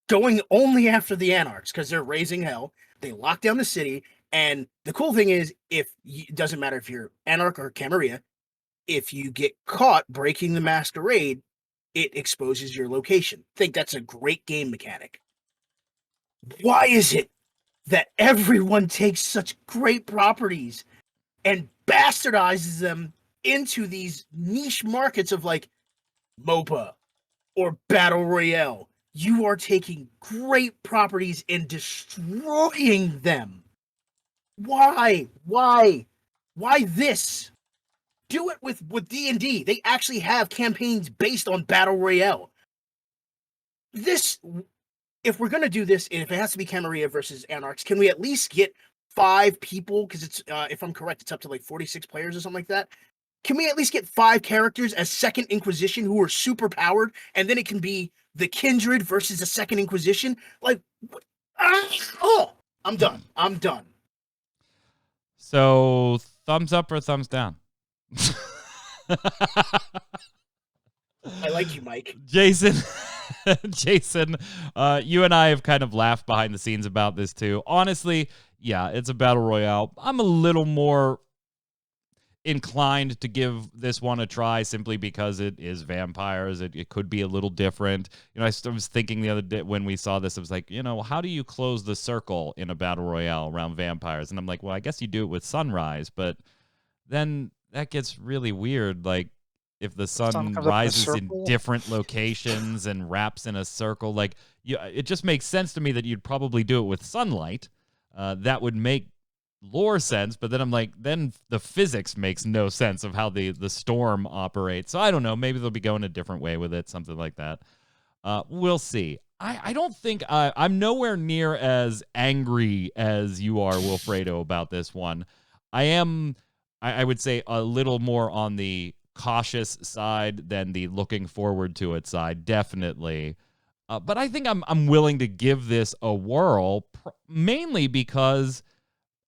C: going only after the Anarchs because they're raising hell. They lock down the city. And the cool thing is, it doesn't matter if you're Anarch or Camarilla, if you get caught breaking the Masquerade, it exposes your location. I think that's a great game mechanic. Why is it that everyone takes such great properties and bastardizes them into these niche markets of MOBA or Battle Royale? You are taking great properties and destroying them. Why? Why this? Do it with D&D. They actually have campaigns based on Battle Royale. If we're going to do this, and if it has to be Camarilla versus Anarchs, can we at least get 5 people? Because it's, if I'm correct, it's up to 46 players or something like that. Can we at least get 5 characters as Second Inquisition who are super powered, and then it can be the Kindred versus the Second Inquisition? I'm done. I'm done.
A: So, thumbs up or thumbs down?
C: I like you, Mike.
A: Jason, you and I have kind of laughed behind the scenes about this too. Honestly, yeah, it's a battle royale. I'm a little more inclined to give this one a try simply because it is vampires. It could be a little different. I was thinking the other day when we saw this, I was like, how do you close the circle in a battle royale around vampires? And I'm like, well, I guess you do it with Sunrise, but then that gets really weird. If the sun rises in different locations and wraps in a circle, it just makes sense to me that you'd probably do it with sunlight. That would make lore sense, but then I'm like, then the physics makes no sense of how the storm operates. So I don't know. Maybe they'll be going a different way with it, something like that. We'll see. I don't think I'm nowhere near as angry as you are, Wilfredo, about this one. I would say a little more on the cautious side than the looking forward to it side, definitely. But I think I'm willing to give this a whirl, mainly because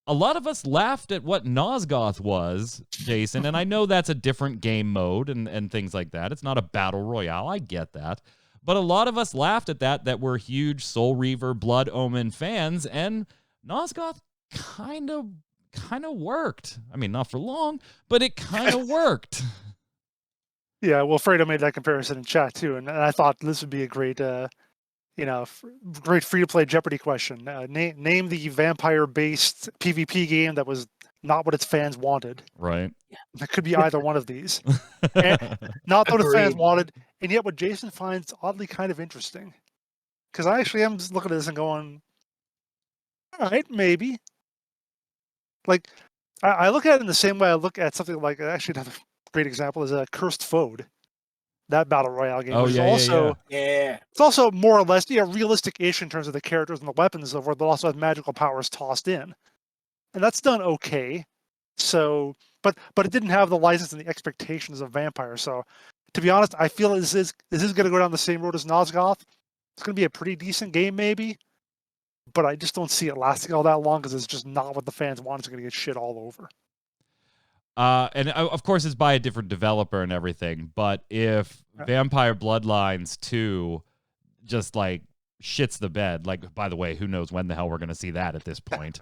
A: a lot of us laughed at what Nosgoth was, Jason, and I know that's a different game mode and things like that. It's not a battle royale. I get that. But a lot of us laughed at that were huge Soul Reaver, Blood Omen fans, and Nosgoth kind of worked. I mean, not for long, but it kind of worked.
B: Yeah, well, Fredo made that comparison in chat too, and I thought this would be a great, great free-to-play Jeopardy question. Name the vampire-based PvP game that was not what its fans wanted.
A: Right.
B: It could be either one of these. Not what its fans wanted, and yet what Jason finds oddly kind of interesting. Because I actually am just looking at this and going, all right, maybe. I look at it in the same way I look at something like, actually another great example is Cursed Foed. That battle royale game.
A: Oh,
C: yeah.
B: It's also more or less realistic-ish in terms of the characters and the weapons and so forth, but also has magical powers tossed in. And that's done okay. So, but it didn't have the license and the expectations of vampires. So To be honest, I feel this is going to go down the same road as Nosgoth. It's going to be a pretty decent game, maybe, but I just don't see it lasting all that long because it's just not what the fans want. It's going to get shit all over.
A: And of course, it's by a different developer and everything. But if Vampire Bloodlines 2 just like shits the bed, like, by the way, who knows when the hell we're going to see that at this point,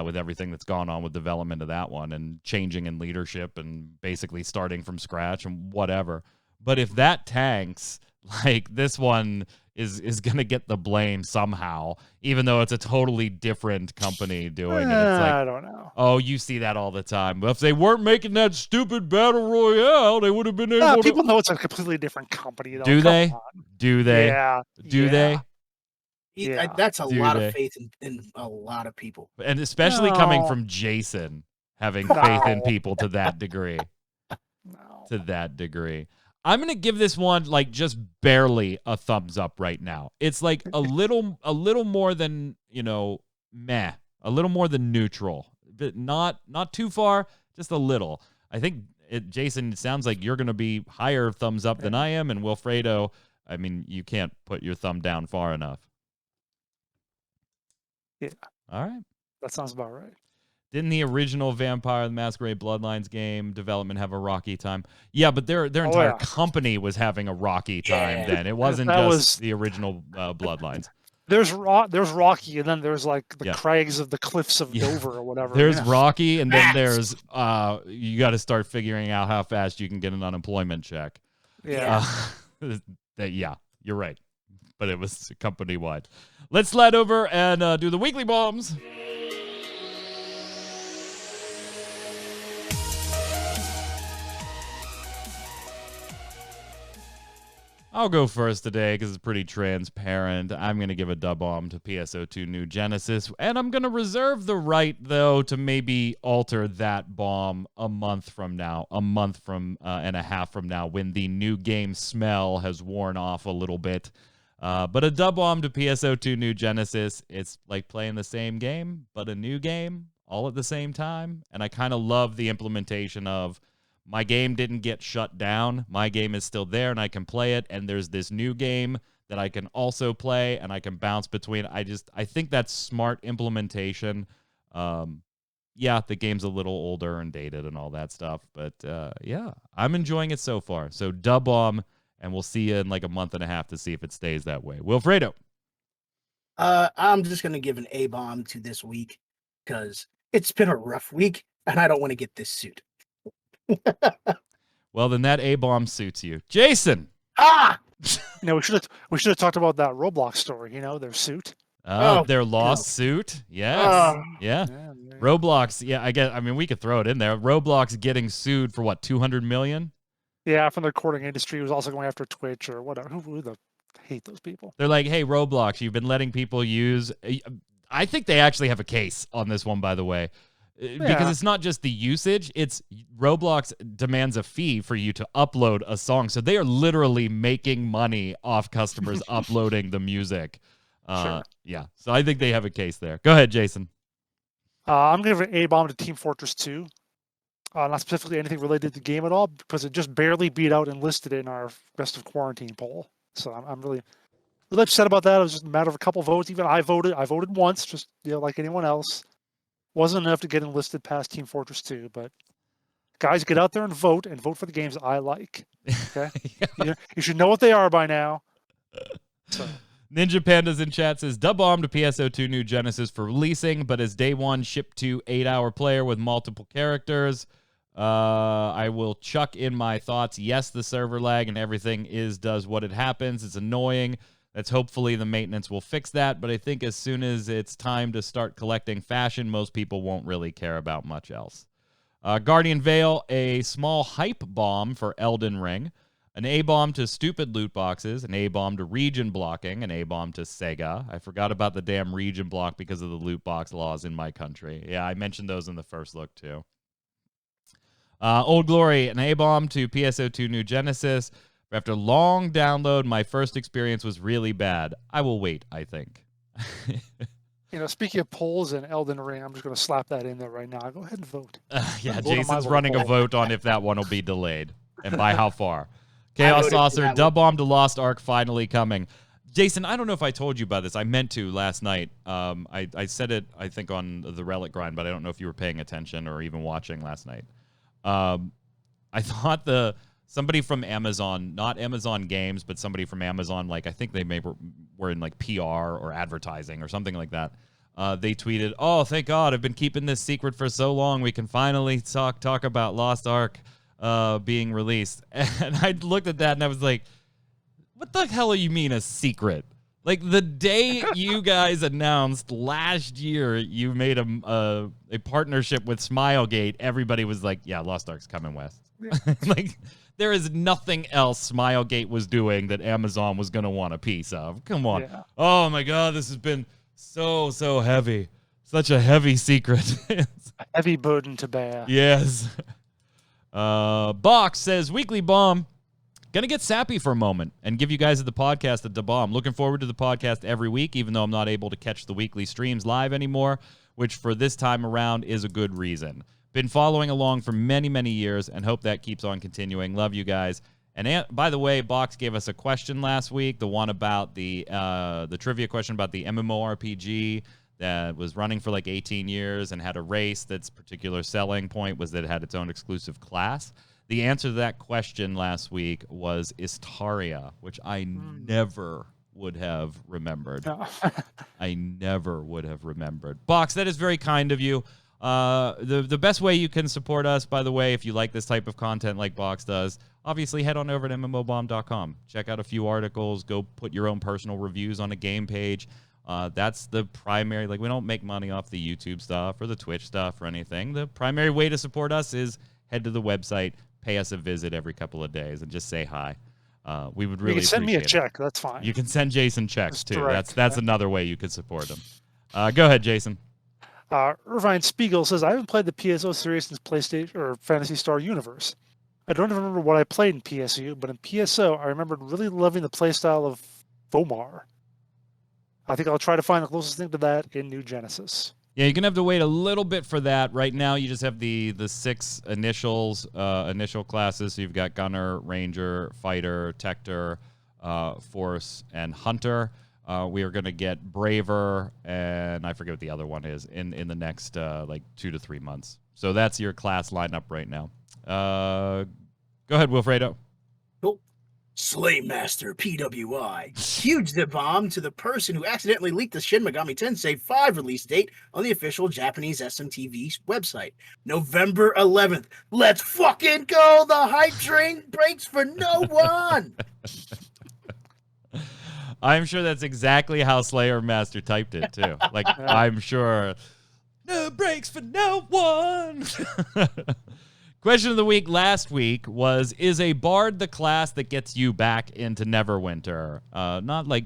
A: with everything that's gone on with development of that one and changing in leadership and basically starting from scratch and whatever. But if that tanks, like, this one is going to get the blame somehow, even though it's a totally different company doing it. It's like,
B: I don't know.
A: Oh, you see that all the time. But if they weren't making that stupid battle royale, they would have been able to.
B: People know it's a completely different company, though.
A: Do they? Do they?
B: Yeah.
A: Do they?
B: Yeah.
C: That's a lot of faith in a lot of people.
A: And especially coming from Jason, having faith in people to that degree. To that degree. I'm going to give this one like just barely a thumbs up right now. It's like a little more than, meh, a little more than neutral, but not too far, just a little. I think Jason, it sounds like you're going to be higher thumbs up than I am, and Wilfredo, I mean, you can't put your thumb down far enough.
B: Yeah.
A: All right.
B: That sounds about right.
A: Didn't the original Vampire the Masquerade Bloodlines game development have a rocky time? Yeah, but their entire company was having a rocky time then. It wasn't the original Bloodlines.
B: There's Rocky, and then there's like the crags of the cliffs of Dover or whatever.
A: There's Rocky, and then there's you got to start figuring out how fast you can get an unemployment check.
B: Yeah.
A: Yeah, you're right. But it was company-wide. Let's slide over and do the weekly bombs. I'll go first today because it's pretty transparent. I'm going to give a dub bomb to PSO2 New Genesis, and I'm going to reserve the right, though, to maybe alter that bomb a month from now, and a half from now, when the new game smell has worn off a little bit. But a dub bomb to PSO2 New Genesis. It's like playing the same game, but a new game, all at the same time. And I kind of love the implementation of, my game didn't get shut down. My game is still there, and I can play it. And there's this new game that I can also play, and I can bounce between. I think that's smart implementation. Yeah, the game's a little older and dated and all that stuff. But, yeah, I'm enjoying it so far. So dub bomb, and we'll see you in like a month and a half to see if it stays that way. Wilfredo.
C: I'm just going to give an A-bomb to this week because it's been a rough week, and I don't want to get this suit.
A: Well, then that A-bomb suits you. Jason!
B: We should have talked about that Roblox story, their suit.
A: Their lost suit? Yes. Yeah. Roblox, we could throw it in there. Roblox getting sued for what, $200 million?
B: Yeah, from the recording industry. It was also going after Twitch or whatever. I hate those people.
A: They're like, hey, Roblox, you've been letting people use... I think they actually have a case on this one, by the way. Because it's not just the usage, it's Roblox demands a fee for you to upload a song. So they are literally making money off customers uploading the music.
B: Sure.
A: Yeah, so I think they have a case there. Go ahead, Jason.
B: I'm going to give an A-bomb to Team Fortress 2. Not specifically anything related to the game at all, because it just barely beat out Enlisted in our Best of Quarantine poll. So I'm really upset about that. It was just a matter of a couple votes. Even I voted once, just like anyone else. Wasn't enough to get Enlisted past Team Fortress 2, but guys, get out there and vote for the games I like. Okay, you should know what they are by now. So.
A: Ninja Pandas in chat says dub bomb to PSO2 New Genesis for releasing, but as day one ship to 8-hour player with multiple characters. I will chuck in my thoughts. Yes, the server lag and everything does what it happens. It's annoying. That's hopefully the maintenance will fix that, but I think as soon as it's time to start collecting fashion, most people won't really care about much else. Guardian Vale, a small hype bomb for Elden Ring, an A-bomb to stupid loot boxes, an A-bomb to region blocking, an A-bomb to Sega. I forgot about the damn region block because of the loot box laws in my country. Yeah, I mentioned those in the first look too. Old Glory, an A-bomb to PSO2 New Genesis. After long download, my first experience was really bad. I will wait, I think.
B: Speaking of polls and Elden Ring, I'm just going to slap that in there right now. Go ahead and vote.
A: Yeah, Jason's running a vote on if that one will be delayed and by how far. Chaos
C: voted for
A: Saucer,
C: that
A: Dub Bomb to Lost Ark finally coming. Jason, I don't know if I told you about this. I meant to last night. I said it, I think, on the Relic Grind, but I don't know if you were paying attention or even watching last night. I thought somebody from Amazon, not Amazon Games, but somebody from Amazon, like I think they were in like PR or advertising or something like that. They tweeted, "Oh, thank God, I've been keeping this secret for so long. We can finally talk about Lost Ark being released." And I looked at that and I was like, what the hell do you mean a secret? Like the day you guys announced last year you made a partnership with Smilegate, everybody was like, yeah, Lost Ark's coming west. Yeah. Like there is nothing else Smilegate was doing that Amazon was going to want a piece of. Come on. Yeah. Oh my God, this has been so heavy. Such a heavy secret.
B: A heavy burden to bear.
A: Yes. Box says, Weekly Bomb. Gonna get sappy for a moment and give you guys the podcast at the bomb. Looking forward to the podcast every week, even though I'm not able to catch the weekly streams live anymore, which for this time around is a good reason. Been following along for many years and hope that keeps on continuing. Love you guys. And by the way, Box gave us a question last week, the one about the trivia question about the MMORPG that was running for like 18 years and had a race that's particular selling point was that it had its own exclusive class. The answer to that question last week was Istaria, which I never would have remembered. No. I never would have remembered. Box, that is very kind of you. The best way you can support us, by the way, if you like this type of content like Box does, obviously head on over to mmobomb.com. Check out a few articles. Go put your own personal reviews on a game page. That's the primary, like we don't make money off the YouTube stuff or the Twitch stuff or anything. The primary way to support us is head to the website, pay us a visit every couple of days, and just say hi. We would really
B: appreciate it. You can send me a
A: it.
B: check. That's fine.
A: You can send Jason checks, too. That's another way you could support him. Go ahead, Jason.
B: Irvine Spiegel says, I haven't played the PSO series since PlayStation or Phantasy Star Universe. I don't even remember what I played in PSU, but in PSO, I remembered really loving the playstyle of Fomar. I think I'll try to find the closest thing to that in New Genesis.
A: Yeah, you're going to have to wait a little bit for that. Right now, you just have the 6 initial classes. So you've got Gunner, Ranger, Fighter, Tector, Force, and Hunter. We are going to get Braver, and I forget what the other one is, in the next 2 to 3 months. So that's your class lineup right now. Go ahead, Wilfredo.
C: Cool. Slaymaster PWI. Huge the bomb to the person who accidentally leaked the Shin Megami Tensei 5 release date on the official Japanese SMTV website. November 11th. Let's fucking go! The hype train breaks for no one!
A: I'm sure that's exactly how Slayer Master typed it, too. Like, I'm sure. No breaks for no one! Question of the week last week was, is a bard the class that gets you back into Neverwinter? Not like,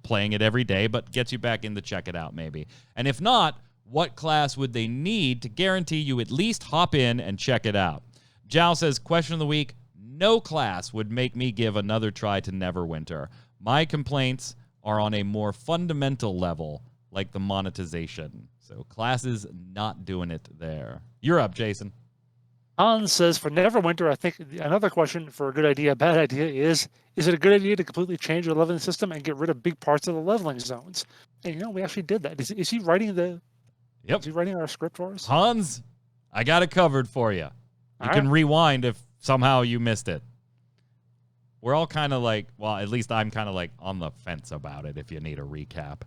A: playing it every day, but gets you back in to check it out maybe. And if not, what class would they need to guarantee you at least hop in and check it out? Jal says, question of the week, no class would make me give another try to Neverwinter. My complaints are on a more fundamental level, like the monetization. So classes not doing it there. You're up, Jason.
B: Hans says, for Neverwinter, I think another question for a good idea, bad idea is it a good idea to completely change your leveling system and get rid of big parts of the leveling zones? And, we actually did that. Is he writing Is he writing our script for us?
A: Hans, I got it covered for you. You can rewind if somehow you missed it. We're all kind of like, well, at least I'm kind of like on the fence about it if you need a recap.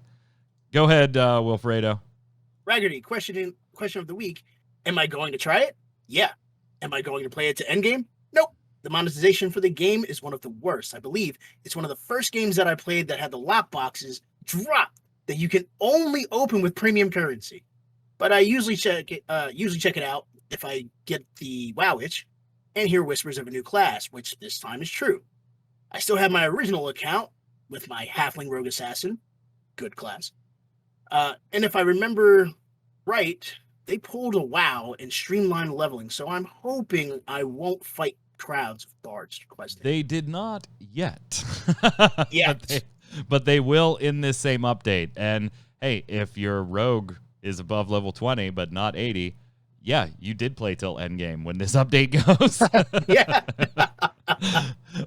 A: Go ahead, Wilfredo.
C: Raggerty, question of the week. Am I going to try it? Yeah. Am I going to play it to endgame? Nope. The monetization for the game is one of the worst. I believe it's one of the first games that I played that had the lock boxes dropped that you can only open with premium currency. But I usually check it out if I get the WoW itch and hear whispers of a new class, which this time is true. I still have my original account with my Halfling Rogue Assassin. Good class. And if I remember right, they pulled a WoW and streamlined leveling, so I'm hoping I won't fight crowds of bards requesting.
A: They did not yet.
C: Yet.
A: But they will in this same update. And, hey, if your rogue is above level 20 but not 80, yeah, you did play till endgame when this update goes.
C: Yeah.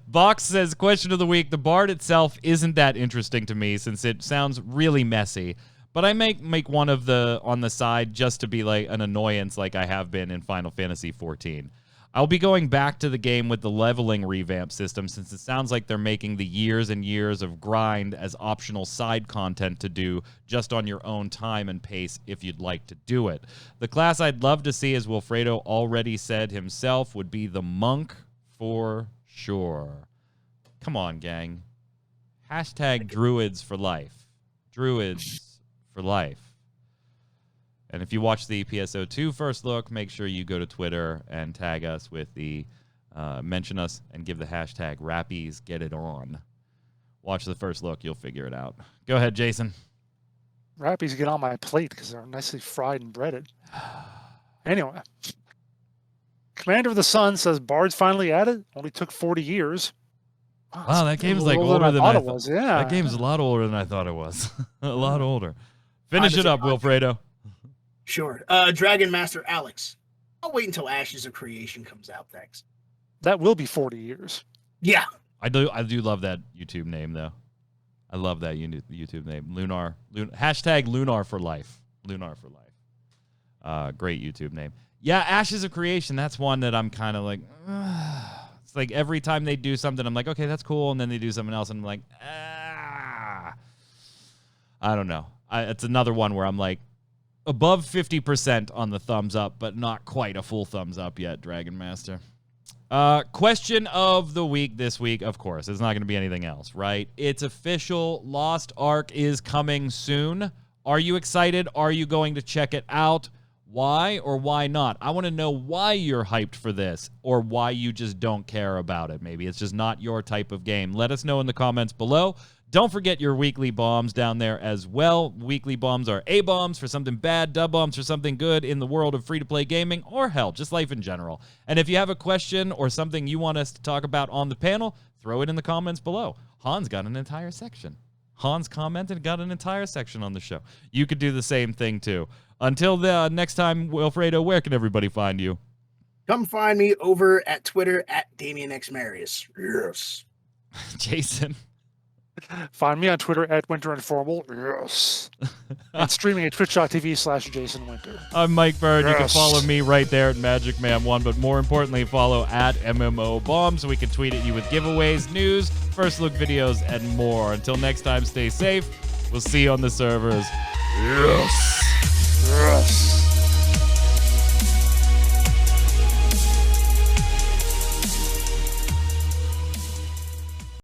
A: Box says, question of the week. The bard itself isn't that interesting to me since it sounds really messy. But I make one of the on the side just to be like an annoyance like I have been in Final Fantasy XIV. I'll be going back to the game with the leveling revamp system since it sounds like they're making the years and years of grind as optional side content to do just on your own time and pace if you'd like to do it. The class I'd love to see, as Wilfredo already said himself, would be the monk for sure. Come on, gang. Hashtag druids for life. Druids for life. And if you watch the PSO2 first look, make sure you go to Twitter and tag us with the, mention us and give the hashtag Rappies Get It On. Watch the first look, you'll figure it out. Go ahead, Jason.
B: Rappies get on my plate because they're nicely fried and breaded. Anyway. Commander of the Sun says, Bards finally added. Only took 40 years.
A: Wow, that game's like older than I thought it was.
B: Yeah.
A: That game's a lot older than I thought it was. A lot older. Finish it up, Wilfredo.
C: Sure. Dragon Master Alex. I'll wait until Ashes of Creation comes out. Thanks.
B: That will be 40 years.
C: Yeah.
A: I do love that YouTube name, though. I love that YouTube name. Hashtag Lunar for life. Lunar for life. Great YouTube name. Yeah, Ashes of Creation. That's one that I'm kind of like, it's like every time they do something, I'm like, okay, that's cool. And then they do something else, and I'm like, I don't know. It's another one where I'm like, above 50% on the thumbs up, but not quite a full thumbs up yet, Dragon Master. Question of the week this week, of course. It's not going to be anything else, right? It's official. Lost Ark is coming soon. Are you excited? Are you going to check it out? Why or why not? I want to know why you're hyped for this or why you just don't care about it. Maybe it's just not your type of game. Let us know in the comments below. Don't forget your weekly bombs down there as well. Weekly bombs are A-bombs for something bad, dub bombs for something good in the world of free-to-play gaming, or hell, just life in general. And if you have a question or something you want us to talk about on the panel, throw it in the comments below. Hans got an entire section. Hans commented, got an entire section on the show. You could do the same thing, too. Until the next time, Wilfredo, where can everybody find you?
C: Come find me over at Twitter at DamianXMarius. Yes.
A: Jason.
B: Find me on Twitter at Winter Informal. Yes. And streaming at twitch.tv/JasonWinter.
A: I'm Mike Bird.
B: Yes.
A: You can follow me right there at magicman1, but more importantly, follow at MMO Bomb so we can tweet at you with giveaways, news, first look videos, and more. Until next time, stay safe. We'll see you on the servers. Yes.
B: Yes.